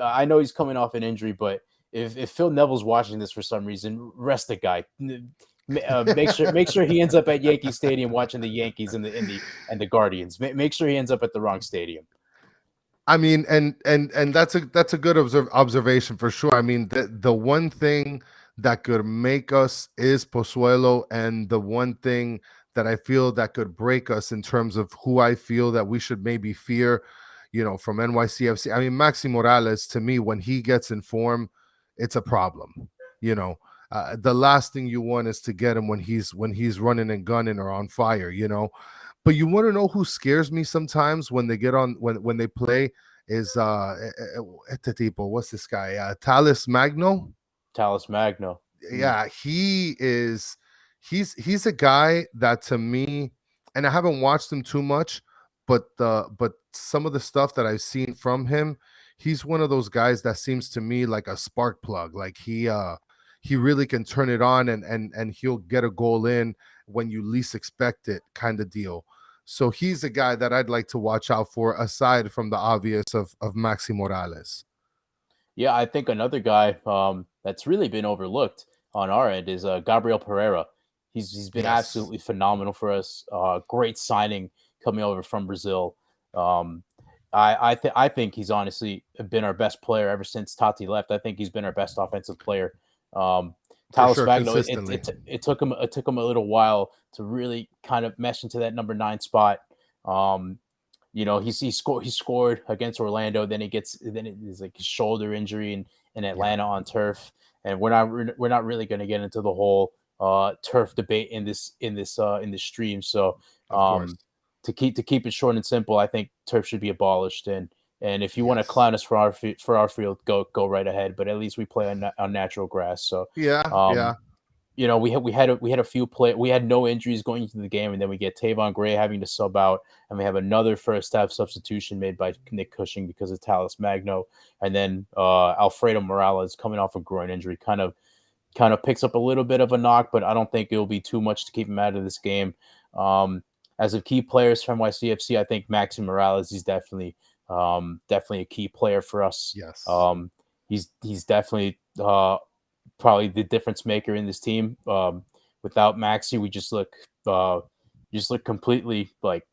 I know he's coming off an injury, but if Phil Neville's watching this for some reason, rest the guy. Make sure he ends up at Yankee Stadium watching the Yankees and the Guardians. Make sure he ends up at the wrong stadium. I mean, and that's a good observation for sure. I mean, the one thing that could make us is Pozuelo, and the one thing that I feel that could break us in terms of who I feel that we should maybe fear, from NYCFC. I mean, Maxi Morales, to me, when he gets in form, it's a problem. The last thing you want is to get him when he's running and gunning or on fire. But you want to know who scares me sometimes when they get on when they play is what's this guy? Talis Magno. Talis Magno. Yeah, he's a guy that, to me, and I haven't watched him too much, but some of the stuff that I've seen from him, he's one of those guys that seems to me like a spark plug. Like he really can turn it on, and he'll get a goal in when you least expect it, kind of deal. So he's a guy that I'd like to watch out for, aside from the obvious of Maxi Morales. Yeah, I think another guy that's really been overlooked on our end is Gabriel Pereira. He's been absolutely phenomenal for us. Great signing coming over from Brazil. I think he's honestly been our best player ever since Tati left. I think he's been our best offensive player. Talis Magno, it took him a little while to really kind of mesh into that number 9 spot. He scored against Orlando, then it's like his shoulder injury in Atlanta on turf, and we're not really going to get into the whole turf debate in this stream. So to keep it short and simple, I think turf should be abolished, and if you want to clown us for our field, go right ahead. But at least we play on natural grass. So we had a few we had no injuries going into the game, and then we get Tavon Gray having to sub out, and we have another first half substitution made by Nick Cushing because of Talis Magno, and then Alfredo Morales coming off a groin injury kind of picks up a little bit of a knock, but I don't think it'll be too much to keep him out of this game. As of key players from NYCFC, I think Maxi Morales is definitely a key player for us. Yes. He's definitely probably the difference maker in this team. Without Maxi, we just look completely like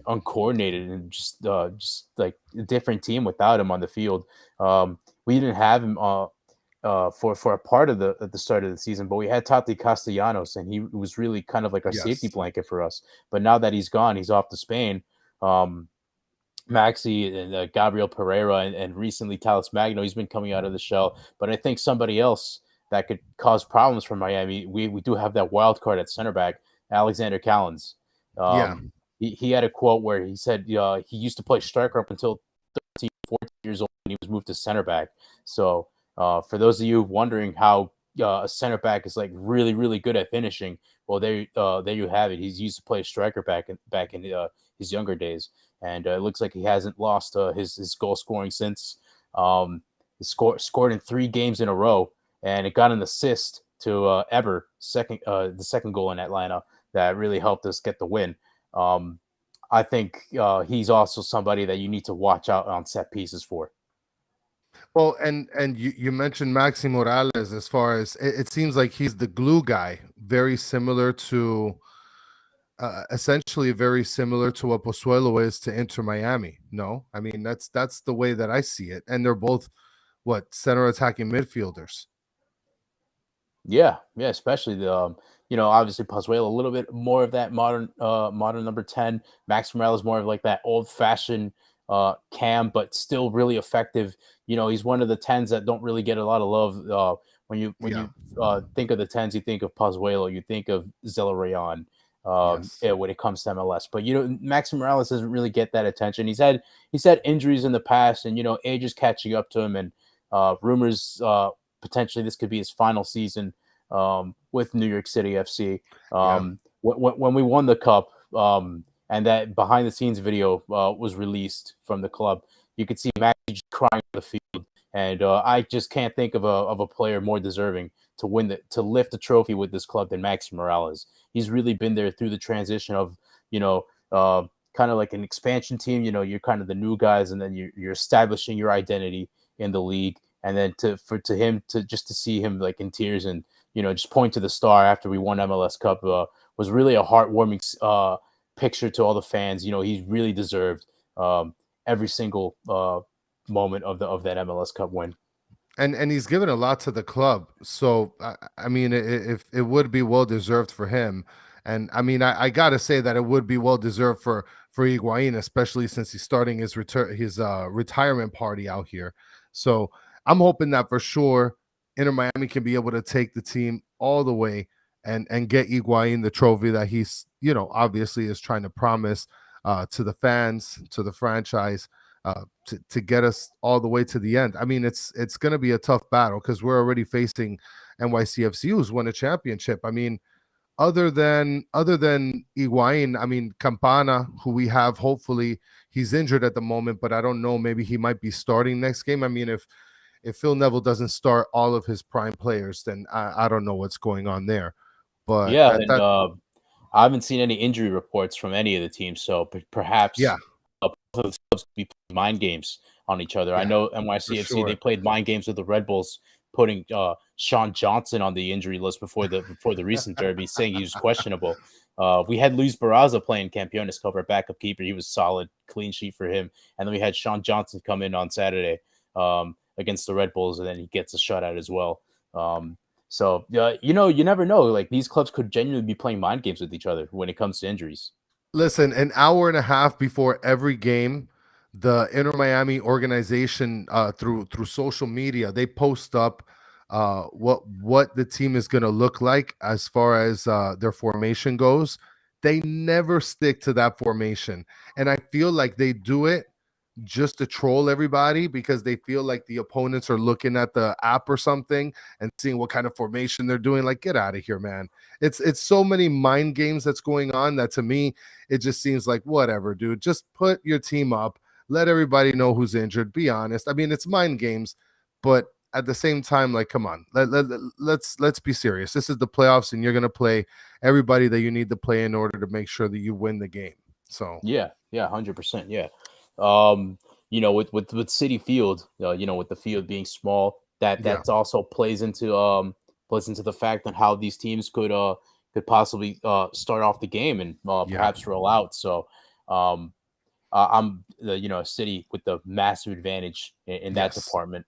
uncoordinated and just like a different team without him on the field. We didn't have him for a part of the start of the season, but we had Tati Castellanos, and he was really kind of like our safety blanket for us. But now that he's gone, he's off to Spain. Maxi and Gabriel Pereira and recently Talis Magno, he's been coming out of the shell. But I think somebody else that could cause problems for Miami, we do have that wild card at center back, Alexander Callens. He had a quote where he said he used to play striker up until 13, 14 years old, and he was moved to center back. So for those of you wondering how a center back is like really, really good at finishing, well, there you have it. He's used to play striker back in his younger days. And it looks like he hasn't lost his goal scoring since. He scored in 3 games in a row, and it got an assist to Eber, the second goal in Atlanta that really helped us get the win. I think he's also somebody that you need to watch out on set pieces for. Well, and you mentioned Maxi Morales. As far as it seems like he's the glue guy, very similar to. Essentially very similar to what Pozuelo is to Inter Miami. No, I mean that's the way that I see it, and they're both center attacking midfielders. Yeah, especially the obviously Pozuelo, a little bit more of that modern number 10. Max Morales more of like that old fashioned cam, but still really effective. He's one of the 10s that don't really get a lot of love. When you think of the 10s, you think of Pozuelo, you think of Zelarayan. Yes. When it comes to MLS, but Max Morales doesn't really get that attention. He's had injuries in the past, and age is catching up to him, and rumors potentially this could be his final season with New York City FC. When we won the cup, and that behind the scenes video was released from the club, you could see Max just crying on the field, and I just can't think of a player more deserving to lift the trophy with this club than Max Morales. He's really been there through the transition of kind of like an expansion team. You're kind of the new guys, and then you're establishing your identity in the league. And then to see him like in tears and just point to the star after we won MLS Cup was really a heartwarming picture to all the fans. He really deserved every single moment of that MLS Cup win. And he's given a lot to the club, so I mean, if it would be well deserved for him. And I mean, I gotta say that it would be well deserved for Higuain, especially since he's starting his retirement party out here. So I'm hoping that for sure Inter Miami can be able to take the team all the way and get Higuain the trophy that he's obviously is trying to promise to the fans, to the franchise. To get us all the way to the end. I mean, it's going to be a tough battle because we're already facing NYCFC, who's won a championship. I mean, other than Higuain, I mean, Campana, who we have, hopefully he's injured at the moment, but I don't know, maybe he might be starting next game. I mean, if Phil Neville doesn't start all of his prime players, then I don't know what's going on there. But yeah, I haven't seen any injury reports from any of the teams, so perhaps clubs be playing mind games on each other. I know NYCFC they played mind games with the Red Bulls, putting Sean Johnson on the injury list before the recent derby, saying he was questionable. We had Luis Barraza playing Campeones Cup, our backup keeper. He was solid, clean sheet for him. And then we had Sean Johnson come in on Saturday against the Red Bulls, and then he gets a shutout as well. So you never know. Like, these clubs could genuinely be playing mind games with each other when it comes to injuries. Listen, an hour and a half before every game, the Inter Miami organization through social media, they post up what the team is going to look like as far as their formation goes. They never stick to that formation, and I feel like they do it just to troll everybody because they feel like the opponents are looking at the app or something and seeing what kind of formation they're doing. Like, get out of here, man. It's so many mind games that's going on that to me it just seems like whatever, dude. Just put your team up, let everybody know who's injured. Be honest. I mean, it's mind games, but at the same time, like, come on, let's be serious. This is the playoffs, and you're gonna play everybody that you need to play in order to make sure that you win the game. So yeah, 100%, yeah. With City Field, with the field being small, that's also plays into the fact on how these teams could possibly start off the game and perhaps roll out. So I'm City with the massive advantage in that department.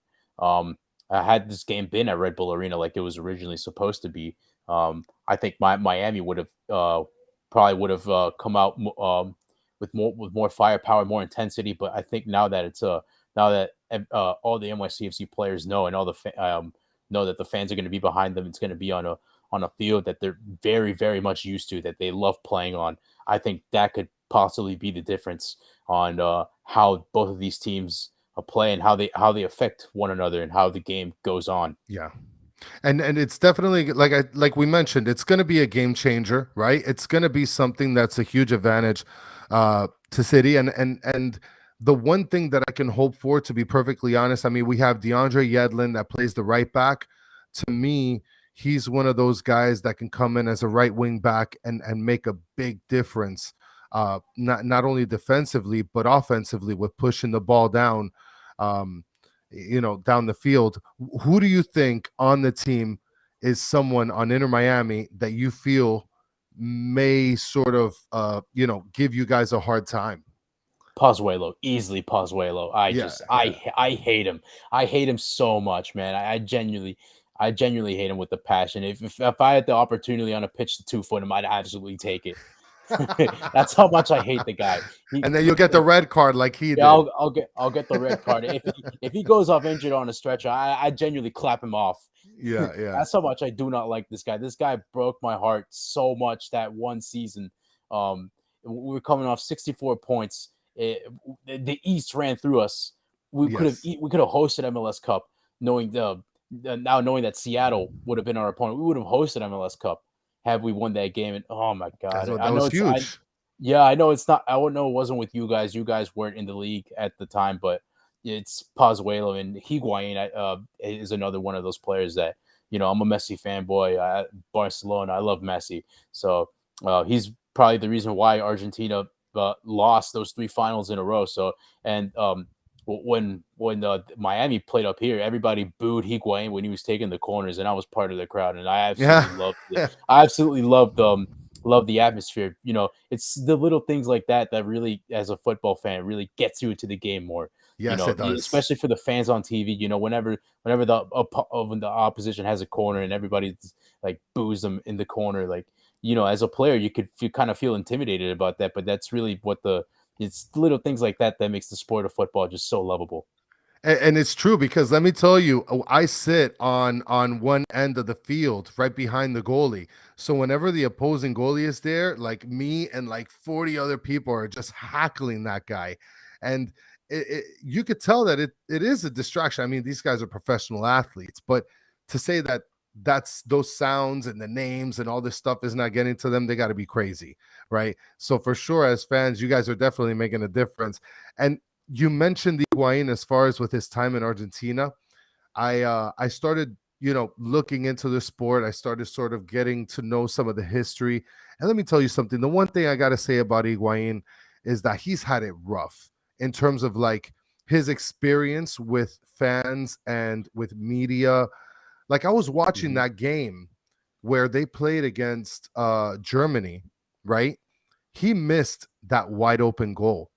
Had this game been at Red Bull Arena like it was originally supposed to be, I think Miami would have probably come out with more firepower, more intensity. But I think now that all the NYCFC players know, and all the know that the fans are going to be behind them, it's going to be on a field that they're very, very much used to, that they love playing on. I think that could possibly be the difference on how both of these teams play and how they affect one another and how the game goes on. Yeah. And it's definitely like we mentioned, it's going to be a game changer, right? It's going to be something that's a huge advantage to City. And the one thing that I can hope for, to be perfectly honest, I mean, we have DeAndre Yedlin that plays the right back. To me, he's one of those guys that can come in as a right wing back and make a big difference, not only defensively but offensively with pushing the ball down. Down the field. Who do you think on the team is someone on Inter Miami that you feel may sort of give you guys a hard time? Pozuelo, easily Pozuelo. Yeah, I hate him. I hate him so much, man. I genuinely hate him with the passion. If I had the opportunity on a pitch to 2-foot him, I'd absolutely take it. That's how much I hate the guy. and then you'll get the red card like he Yeah, did. I'll get the red card. If he goes off injured on a stretcher, I genuinely clap him off. Yeah. That's how much I do not like this guy. This guy broke my heart so much that one season. We were coming off 64 points. The East ran through us. We could have hosted MLS Cup, knowing that Seattle would have been our opponent. We would have hosted MLS Cup had we won that game. And oh my god, That was huge. I know it's not. I know it wasn't with you guys. You guys weren't in the league at the time, but it's Pozuelo and Higuain is another one of those players that, I'm a Messi fanboy. Barcelona, I love Messi. So he's probably the reason why Argentina lost those 3 finals in a row. So, and when Miami played up here, everybody booed Higuain when he was taking the corners, and I was part of the crowd, and I absolutely loved it. I absolutely love the atmosphere. It's the little things like that really, as a football fan, really gets you into the game more. Yes, it does. Especially for the fans on TV. Whenever the opposition has a corner and everybody like boos them in the corner, like, as a player, you kind of feel intimidated about that. But that's really it's little things like that makes the sport of football just so lovable. And it's true, because let me tell you, I sit on one end of the field right behind the goalie. So whenever the opposing goalie is there, like, me and like 40 other people are just hackling that guy. And you could tell that it is a distraction. I mean, these guys are professional athletes, but to say that that's those sounds and the names and all this stuff is not getting to them, they got to be crazy, right? So for sure, as fans, you guys are definitely making a difference. And you mentioned Higuain as far as with his time in Argentina. I started, looking into the sport. I started sort of getting to know some of the history. And let me tell you something. The one thing I got to say about Higuain is that he's had it rough in terms of like his experience with fans and with media. Like, I was watching that game where they played against Germany, right? He missed that wide open goal.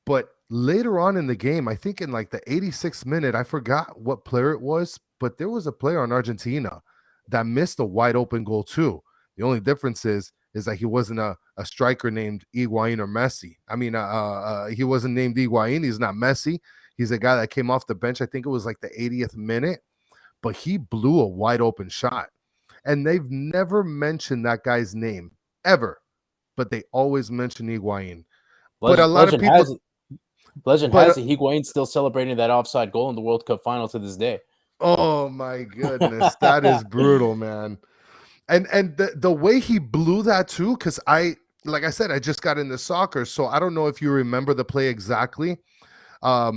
But later on in the game, I think in like the 86th minute, I forgot what player it was, but there was a player on Argentina that missed a wide open goal too. The only difference is that he wasn't a striker named Higuain or Messi. I mean, he wasn't named Higuain. He's not Messi. He's a guy that came off the bench. I think it was like the 80th minute, but he blew a wide open shot. And they've never mentioned that guy's name ever, but they always mention Higuain. But a lot of people... Legend has it, Higuain's still celebrating that offside goal in the World Cup final to this day. Oh my goodness, that is brutal, man. And the way he blew that too, because like I said, I just got into soccer, so I don't know if you remember the play exactly. But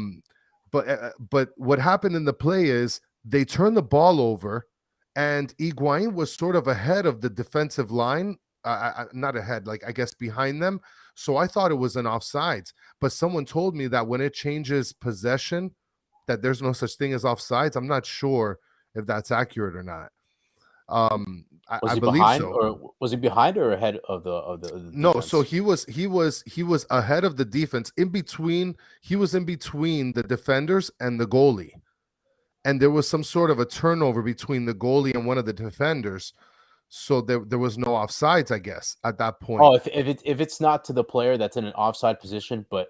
what happened in the play is they turned the ball over, and Higuain was sort of ahead of the defensive line, not ahead, like I guess behind them. So I thought it was an offsides, but someone told me that when it changes possession, that there's no such thing as offsides. I'm not sure if that's accurate or not. I believe behind, so. or was he behind or ahead of the No, defense? so he was ahead of the defense. In between, he was in between the defenders and the goalie, and there was some sort of a turnover between the goalie and one of the defenders. So there was no offsides, I guess, at that point. Oh, if it's not to the player that's in an offside position, but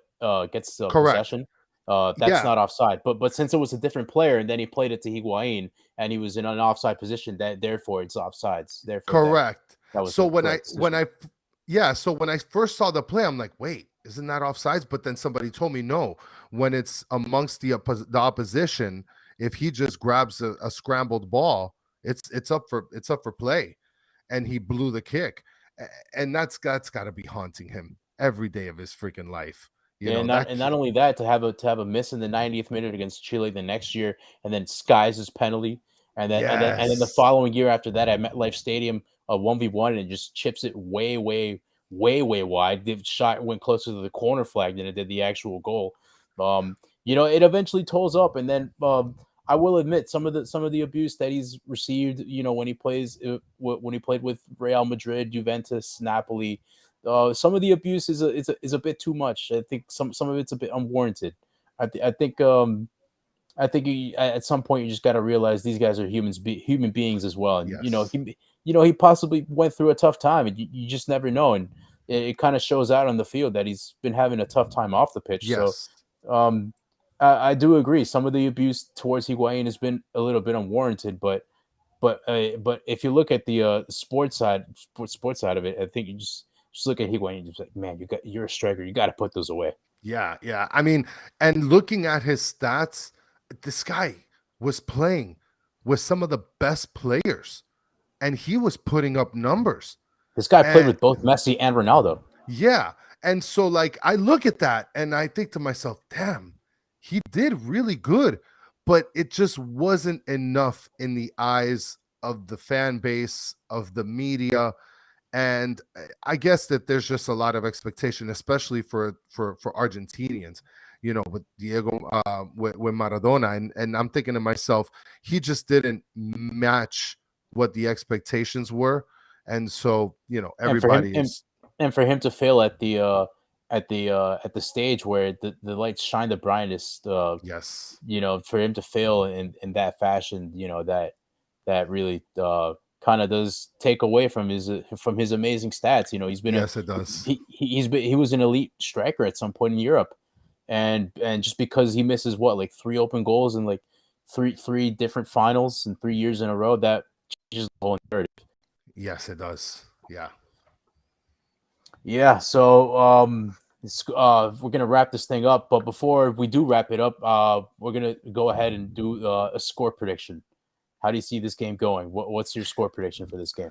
gets possession, that's not offside. But since it was a different player, and then he played it to Higuain, and he was in an offside position, that therefore it's offsides. Therefore, correct. That was so when I first saw the play, I'm like, wait, isn't that offsides? But then somebody told me no. When it's amongst the opposition, if he just grabs a scrambled ball, it's up for play. And he blew the kick, and that's got to be haunting him every day of his freaking life. Not only that, to have a miss in the 90th minute against Chile the next year, and then skies his penalty, and then the following year after that at MetLife Stadium, a 1v1, and just chips it way wide. The shot went closer to the corner flag than it did the actual goal. It eventually tolls up, and then I will admit some of the abuse that he's received, when he played with Real Madrid, Juventus, Napoli, some of the abuse is a bit too much. I think some of it's a bit unwarranted. I think at some point you just got to realize these guys are human beings as well, and Yes. he possibly went through a tough time, and you just never know, and it kind of shows out on the field that he's been having a tough time off the pitch. So, Yes. um, I do agree some of the abuse towards Higuain has been a little bit unwarranted, but if you look at the sports side of it, I think you just look at Higuain and just like, man, you're a striker, you got to put those away. Yeah, yeah. I mean, and looking at his stats, this guy was playing with some of the best players and he was putting up numbers. This guy played And with both Messi and Ronaldo. yeah. And so, like, I look at that and I think to myself, damn, he did really good, but it just wasn't enough in the eyes of the fan base, of the media. And I guess that there's just a lot of expectation, especially for Argentinians, with Diego, with Maradona, and I'm thinking to myself, he just didn't match what the expectations were, and so and for him everybody and, is and for him to fail at the stage where the lights shine the brightest, yes, for him to fail in that fashion, that really kind of does take away from his amazing stats. He's been yes, it does, he was an elite striker at some point in Europe, and just because he misses like 3 open goals and like three different finals in 3 years in a row, that changes the whole narrative. yes, it does, yeah. Yeah, so we're gonna wrap this thing up, but before we do wrap it up, we're gonna go ahead and do a score prediction. How do you see this game going? What's your score prediction for this game?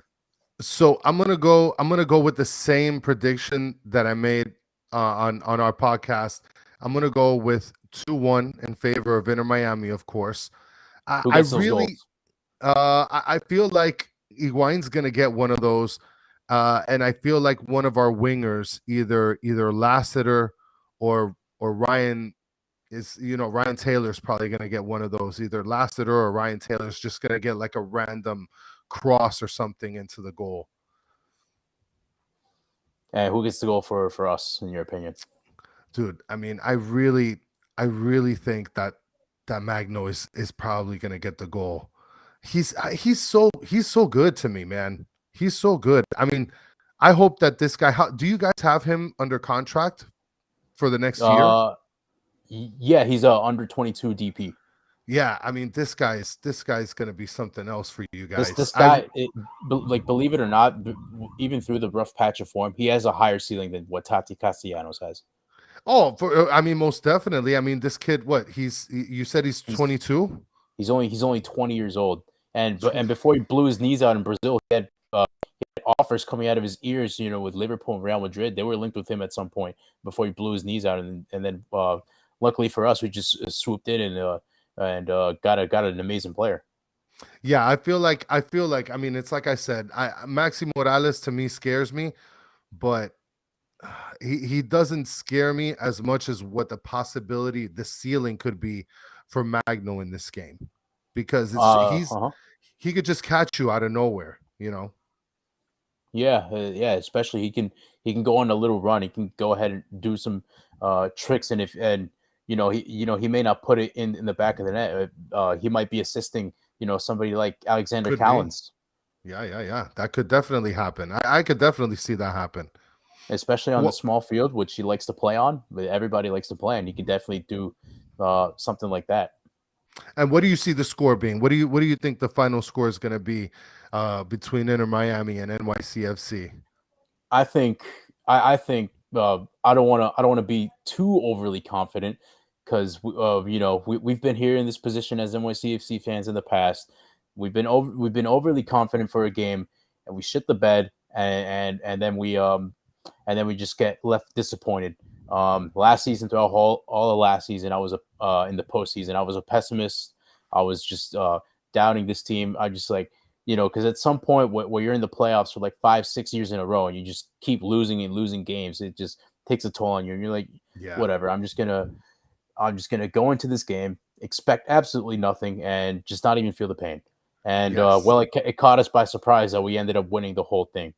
So I'm gonna go with the same prediction that I made on our podcast. I'm gonna go with 2-1 in favor of Inter Miami, of course. I, Who I gets those really goals? I feel like Higuain's gonna get one of those. And I feel like one of our wingers, either Lassiter or Ryan Ryan Taylor's probably gonna get one of those. Either Lassiter or Ryan Taylor's just gonna get like a random cross or something into the goal. And who gets the goal for us, in your opinion? Dude, I mean, I really think that Magno is probably gonna get the goal. He's so good to me, man. He's so good. I mean, I hope that this guy. Do you guys have him under contract for the next year? Uh, yeah, he's a under 22 DP. Yeah, I mean, this guy's gonna be something else for you This guys. this guy, believe it or not, even through the rough patch of form, he has a higher ceiling than what Tati Castellanos has. I mean, most definitely. I mean, this kid, what you said he's He's 22. he's only 20 years old, and before he blew his knees out in Brazil, he had offers coming out of his ears. With Liverpool and Real Madrid, they were linked with him at some point before he blew his knees out, and then luckily for us, we just swooped in and got an amazing player. Yeah, I feel like I mean, it's like I said, Maxi Morales to me scares me, but he doesn't scare me as much as what the ceiling could be for Magno in this game, because Uh-huh. he could just catch you out of nowhere. Yeah, yeah. Especially he can go on a little run. He can go ahead and do some tricks, and if and he may not put it in the back of the net. He might be assisting somebody like Alexander Could be. Callens, Yeah, yeah, yeah. That could definitely happen. I could definitely see that happen. especially on the What small field, which he likes to play on. But everybody likes to play, and he can definitely do something like that. and what do you see the score being? What do you think the final score is going to be between Inter Miami and NYCFC? I think I don't want to be too overly confident because we've been here in this position as NYCFC fans in the past. We've been overly confident for a game, and we shit the bed, and then we just get left disappointed. Last season, throughout all of last season, I was in the postseason. I was a pessimist. I was just doubting this team. I just because at some point where you're in the playoffs for like 5-6 years in a row and you just keep losing and losing games, it just takes a toll on you. And you're like, Yeah. whatever. I'm just gonna go into this game, expect absolutely nothing, and just not even feel the pain. And Yes. it caught us by surprise that we ended up winning the whole thing.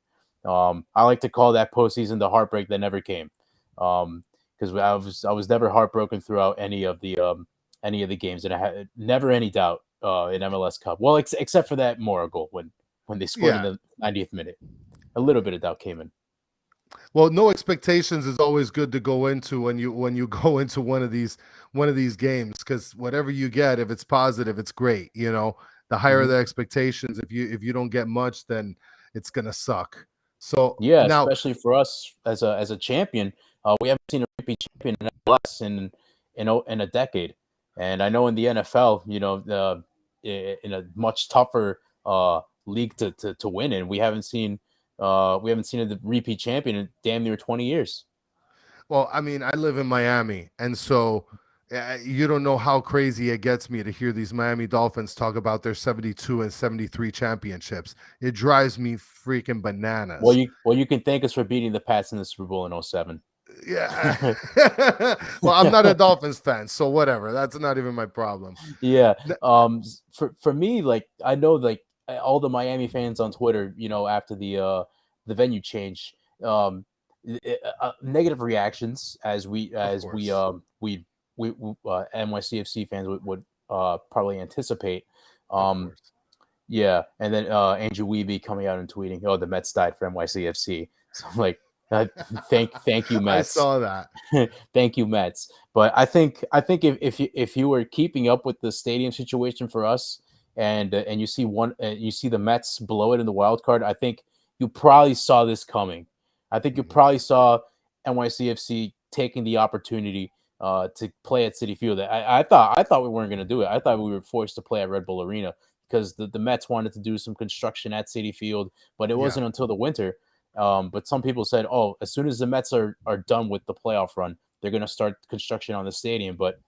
I like to call that postseason the heartbreak that never came, because I was never heartbroken throughout any of the games, and I had never any doubt in MLS Cup. Well, except for that Mora goal when they scored in the 90th minute, a little bit of doubt came in. Well, no expectations is always good to go into when you go into one of these games, because whatever you get, if it's positive, it's great. The higher the expectations, if you don't get much, then it's gonna suck. So Yeah, now, especially for us as a champion, we haven't seen a repeat champion in MLS in a decade, and I know in the NFL, in a much tougher league to win in, we haven't seen a repeat champion in damn near 20 years. well, I mean, I live in Miami, and so you don't know how crazy it gets me to hear these Miami Dolphins talk about their 72 and 73 championships. It drives me freaking bananas. Well, you can thank us for beating the Pats in the Super Bowl in 07. Yeah. Well, I'm not a Dolphins fan, so whatever. That's not even my problem. Yeah. For me, like, I know, like, all the Miami fans on Twitter, after the venue change, negative reactions, as we NYCFC fans would probably anticipate. Of course. Yeah, and then Andrew Wiebe coming out and tweeting, "Oh, the Mets died for NYCFC." So I'm like, thank you, Mets. I saw that. Thank you, Mets. But I think if you were keeping up with the stadium situation for us, and you see the Mets blow it in the wild card, I think you probably saw this coming. I think you probably saw NYCFC taking the opportunity to play at Citi Field. I thought we weren't going to do it. I thought we were forced to play at Red Bull Arena, because the Mets wanted to do some construction at Citi Field, but it wasn't until the winter. But some people said, oh, as soon as the Mets are done with the playoff run, they're going to start construction on the stadium. But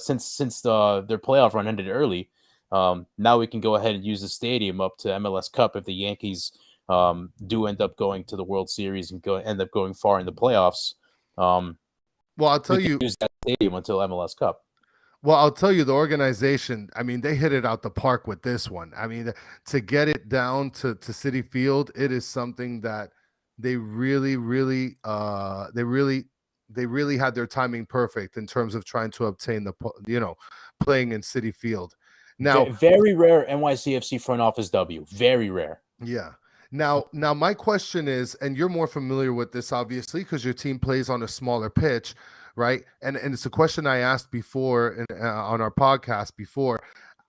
since their playoff run ended early, now we can go ahead and use the stadium up to MLS Cup if the Yankees do end up going to the World Series and end up going far in the playoffs. Well, I'll tell you, use that stadium until MLS Cup. Well, I'll tell you, the organization, I mean, they hit it out the park with this one. I mean, to get it down to Citi Field, it is something that they really, really, they really had their timing perfect in terms of trying to obtain playing in Citi Field. Now, very rare NYCFC front office W. Very rare. Yeah. Now, my question is, and you're more familiar with this, obviously, because your team plays on a smaller pitch, right? And it's a question I asked before on our podcast before.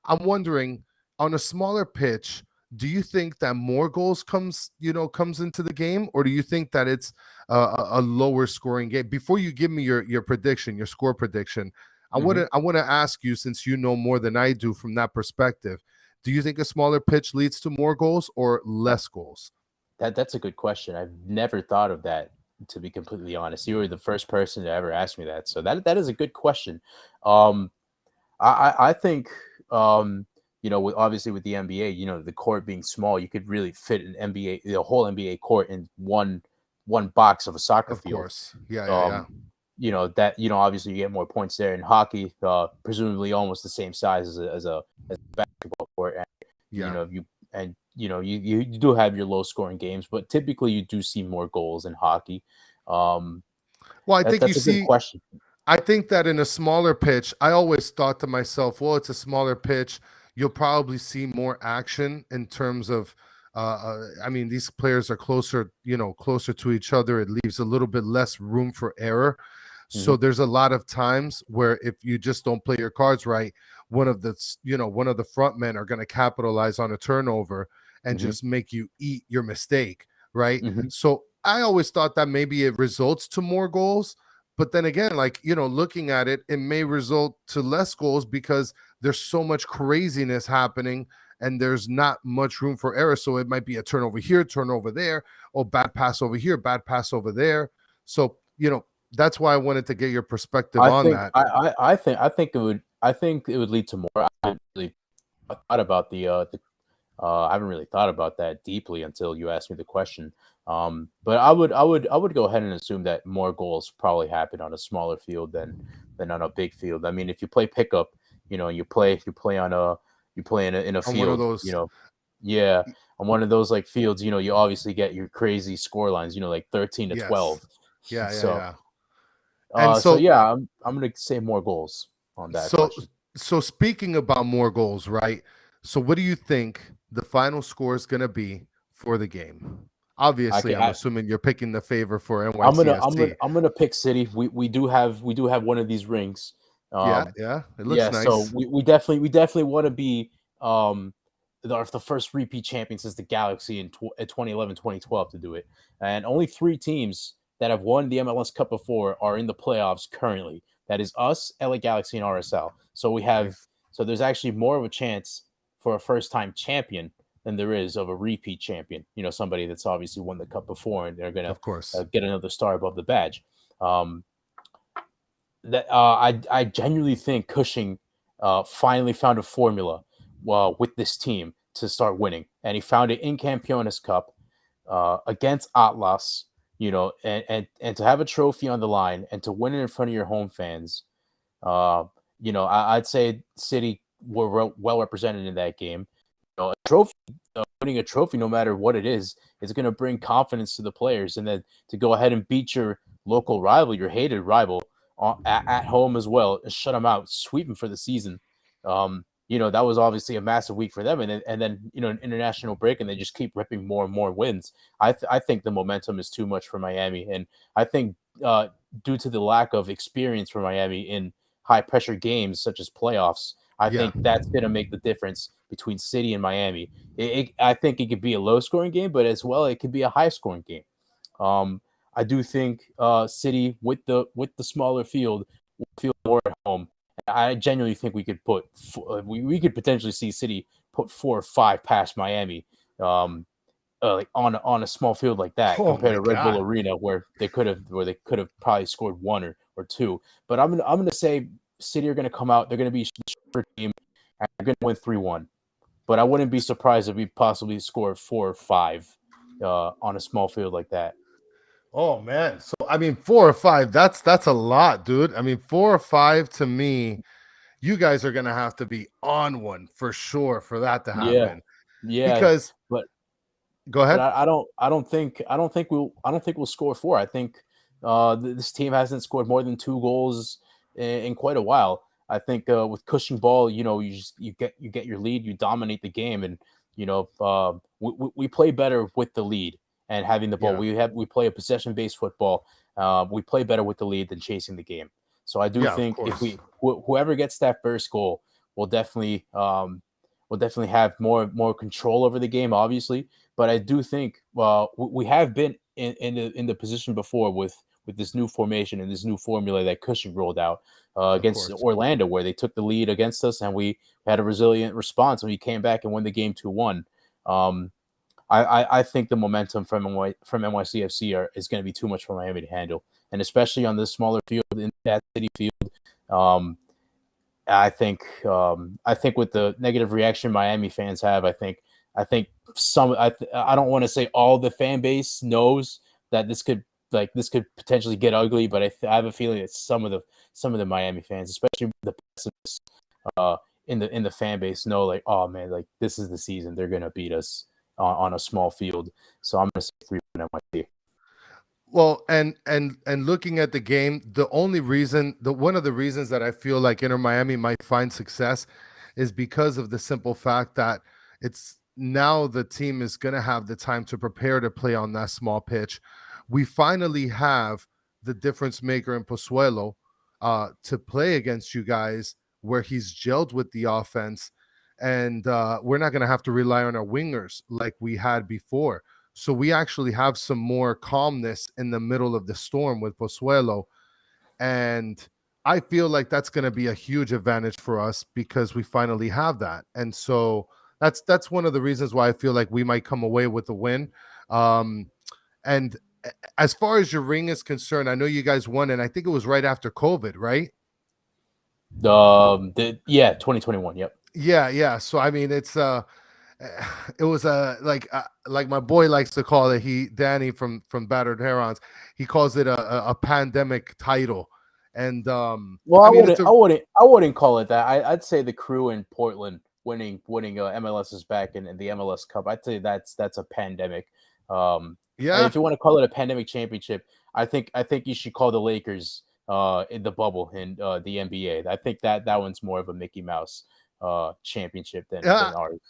I'm wondering, on a smaller pitch, do you think that more goals comes into the game, or do you think that it's a lower scoring game? Before you give me your prediction, your score prediction, I want to ask you, since you know more than I do from that perspective. Do you think a smaller pitch leads to more goals or less goals? That's a good question. I've never thought of that, to be completely honest. You were the first person to ever ask me that. So that is a good question. I think, obviously with the NBA, the court being small, you could really fit the whole NBA court in one box of a soccer field. Of course. Yeah. Obviously you get more points there. In hockey, presumably almost the same size as a basketball court. And, you do have your low scoring games, but typically you do see more goals in hockey. Well, I think that's a good question. I think that in a smaller pitch, I always thought to myself, well, it's a smaller pitch. You'll probably see more action in terms of, I mean, these players are closer to each other. It leaves a little bit less room for error. So there's a lot of times where if you just don't play your cards right, one of the front men are going to capitalize on a turnover and just make you eat your mistake, right? So I always thought that maybe it results to more goals, but then again, looking at it, it may result to less goals because there's so much craziness happening and there's not much room for error. So it might be a turnover here, turnover there, or bad pass over here, bad pass over there. So, that's why I wanted to get your perspective on that. I think it would lead to more. I haven't really thought about I haven't really thought about that deeply until you asked me the question. But I would go ahead and assume that more goals probably happen on a smaller field than on a big field. I mean, if you play pickup, you play in a field, one of those, yeah. on one of those like fields, you obviously get your crazy score lines, like 13-12. Yes. Yeah, yeah, So, yeah. And so so yeah, I'm gonna say more goals on that so question. so speaking about more goals, right? So what do you think the final score is going to be for the game? I Obviously, can. I'm assuming you're picking the favor for I'm gonna I'm gonna NYCFC. I'm gonna pick City. We do have one of these rings. Yeah, Um, yeah, it looks yeah, so nice. we definitely want to be the first repeat champion since the Galaxy in 2011, 2012 to do it. And only three teams that have won the MLS Cup before are in the playoffs currently. That is us, LA Galaxy, and RSL. So Ex- there's actually more of a chance for a first time champion than there is of a repeat champion. Somebody that's obviously won the cup before and they're gonna Of course. get another star above the badge. Um, that I genuinely think Cushing finally found a formula with this team to start winning, and he found it in Campeones Cup against Atlas. And to have a trophy on the line and to win it in front of your home fans. Uh, I'd say City were well represented in that game. A trophy, winning a trophy, no matter what it is going to bring confidence to the players, and then to go ahead and beat your local rival, your hated rival, at home as well, and shut them out, sweep them for the season. That was obviously a massive week for them, and then an international break, and they just keep ripping more and more wins. I think the momentum is too much for Miami, and I think due to the lack of experience for Miami in high pressure games such as playoffs, I Yeah. think that's going to make the difference between City and Miami. I think it could be a low scoring game, but as well, it could be a high scoring game. I do think City with the smaller field will feel more at home. I genuinely think we could we could potentially see City put 4 or 5 past Miami, like on a small field like that, Oh compared my to Red Bull God. Arena where they could have probably scored one or two. But I'm gonna say City are gonna come out. They're gonna be a super team and they're gonna win 3-1. But I wouldn't be surprised if we possibly score 4 or 5 on a small field like that. Oh man. So I mean 4 or 5, that's a lot, dude. I mean 4 or 5 to me, you guys are gonna have to be on one for sure for that to Yeah, happen. yeah, Because but go ahead. I don't think we'll score 4. I think this team hasn't scored more than 2 goals in quite a while. I think with Cushing ball, you get your lead, you dominate the game, and we play better with the lead and having the ball. Yeah. We play a possession based football. We play better with the lead than chasing the game. So I do Yeah, of think if course. whoever gets that first goal will definitely have more control over the game, obviously. But I do think we have been in the position before with this new formation and this new formula that Cushing rolled out Of against course. Orlando, where they took the lead against us and we had a resilient response and we came back and won the game 2-1. Um, I think the momentum from NYCFC is going to be too much for Miami to handle, and especially on this smaller field in that city field. Um, I think with the negative reaction Miami fans have, I think I don't want to say all the fan base knows that this could potentially get ugly, but I have a feeling that some of the Miami fans, especially the pessimists in the fan base, know like, oh man, like this is the season they're gonna beat us on a small field. So I'm gonna say 3-1 NYC. Well, and looking at the game, the one of the reasons that I feel like Inter Miami might find success is because of the simple fact that it's now the team is going to have the time to prepare to play on that small pitch. We finally have the difference maker in Pozuelo to play against you guys, where he's gelled with the offense, and we're not going to have to rely on our wingers like we had before. So we actually have some more calmness in the middle of the storm with Pozuelo. And I feel like that's going to be a huge advantage for us because we finally have that. And so that's one of the reasons why I feel like we might come away with the win. And as far as your ring is concerned, I know you guys won, and I think it was right after COVID, right? Yeah, 2021. Yep. Yeah, yeah. So I mean, it was like my boy likes to call it. Danny from Battered Herons, he calls it a pandemic title, and Well, I I mean it's wouldn't, a I wouldn't, I wouldn't call it that. I'd say the crew in Portland winning MLS is back in the MLS Cup. I'd say that's a pandemic. And if you want to call it a pandemic championship, I think you should call the Lakers in the bubble in the NBA. I think that one's more of a Mickey Mouse championship than ours.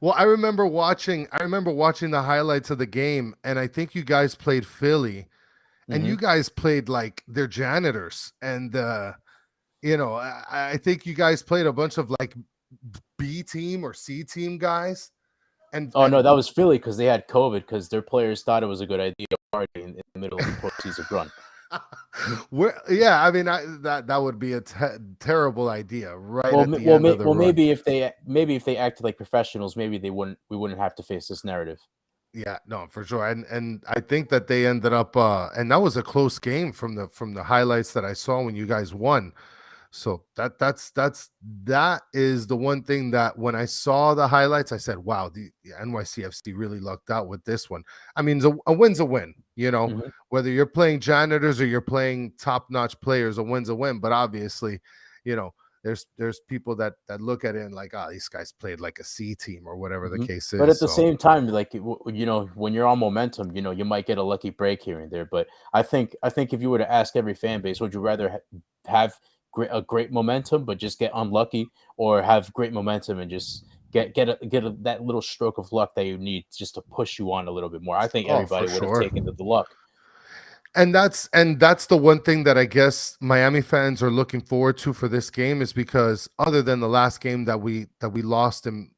Well, I remember watching the highlights of the game, and I think you guys played Philly, and you guys played like their janitors, and I think you guys played a bunch of like B team or C team guys. No, that was Philly because they had COVID because their players thought it was a good idea to party in the middle of the postseason run. I mean that would be a terrible idea, right? Maybe if they acted like professionals, maybe we wouldn't have to face this narrative. Yeah, no, for sure. And I think that they ended up and that was a close game from the highlights that I saw when you guys won. So that is the one thing that when I saw the highlights, I said, wow, the NYCFC really lucked out with this one. I mean, a win's a win, whether you're playing janitors or you're playing top-notch players, a win's a win. But obviously, there's people that look at it and like, these guys played like a C team or whatever the case is. But at the same time, like, when you're on momentum, you might get a lucky break here and there. But I think if you were to ask every fan base, would you rather have a great momentum but just get unlucky, or have great momentum and just get that little stroke of luck that you need just to push you on a little bit more? I think everybody would have taken the luck. And that's the one thing that I guess Miami fans are looking forward to for this game, is because other than the last game that we lost in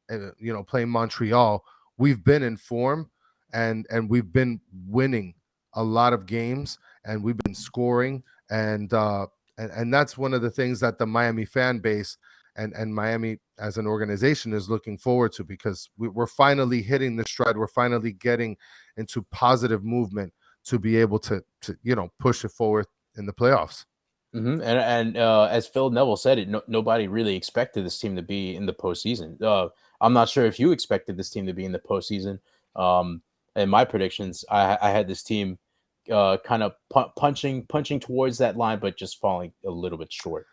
playing Montreal, we've been in form and we've been winning a lot of games and we've been scoring, and that's one of the things that the Miami fan base and Miami as an organization is looking forward to, because we're finally hitting the stride. We're finally getting into positive movement to be able to push it forward in the playoffs. And as Phil Neville said it, nobody really expected this team to be in the postseason. I'm not sure if you expected this team to be in the postseason. In my predictions, I had this team kind of punching towards that line, but just falling a little bit short.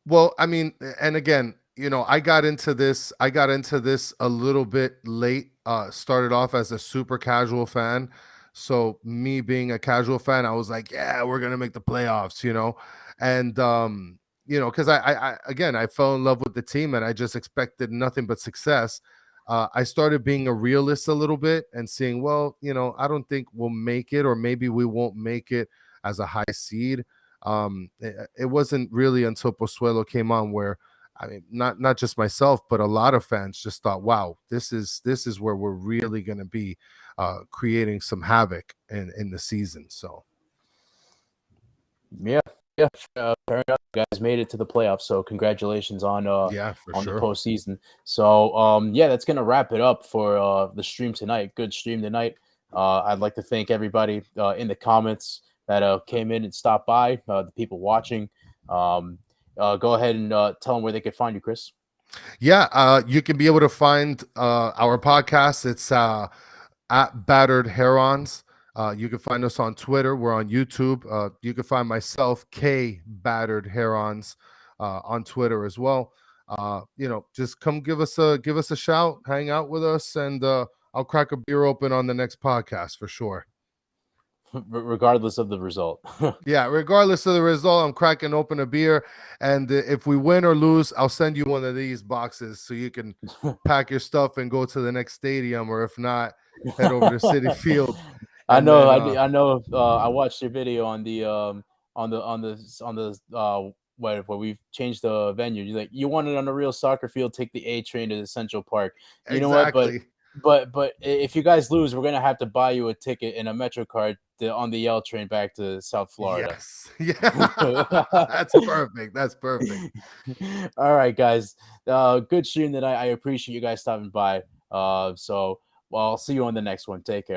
Well, I mean, and again, I got into this a little bit late. Started off as a super casual fan. So me being a casual fan, I was like, yeah, we're going to make the playoffs, and, because I fell in love with the team and I just expected nothing but success. I started being a realist a little bit and seeing, well, I don't think we'll make it, or maybe we won't make it as a high seed. It wasn't really until Pozuelo came on where, I mean, not just myself, but a lot of fans just thought, wow, this is where we're really going to be creating some havoc in the season. So fair enough. You guys made it to the playoffs, so congratulations on the postseason. So that's gonna wrap it up for the stream tonight. Good stream tonight. I'd like to thank everybody in the comments that came in and stopped by, the people watching. Go ahead and tell them where they could find you, Kris. You can be able to find our podcast. It's at Battered Herons. You can find us on Twitter. We're on YouTube. You can find myself, K Battered Herons, on Twitter as well. Just come give us a shout, hang out with us, and I'll crack a beer open on the next podcast for sure. Regardless of the result. Regardless of the result, I'm cracking open a beer, and if we win or lose, I'll send you one of these boxes so you can pack your stuff and go to the next stadium, or if not, head over to City Field. I know. I watched your video on the where we've changed the venue. You're like, you want it on a real soccer field? Take the A train to Central Park. You know what? But if you guys lose, we're gonna have to buy you a ticket and a Metro card on the L train back to South Florida. Yes, yeah, that's perfect. All right, guys. Good stream tonight. I appreciate you guys stopping by. So I'll see you on the next one. Take care.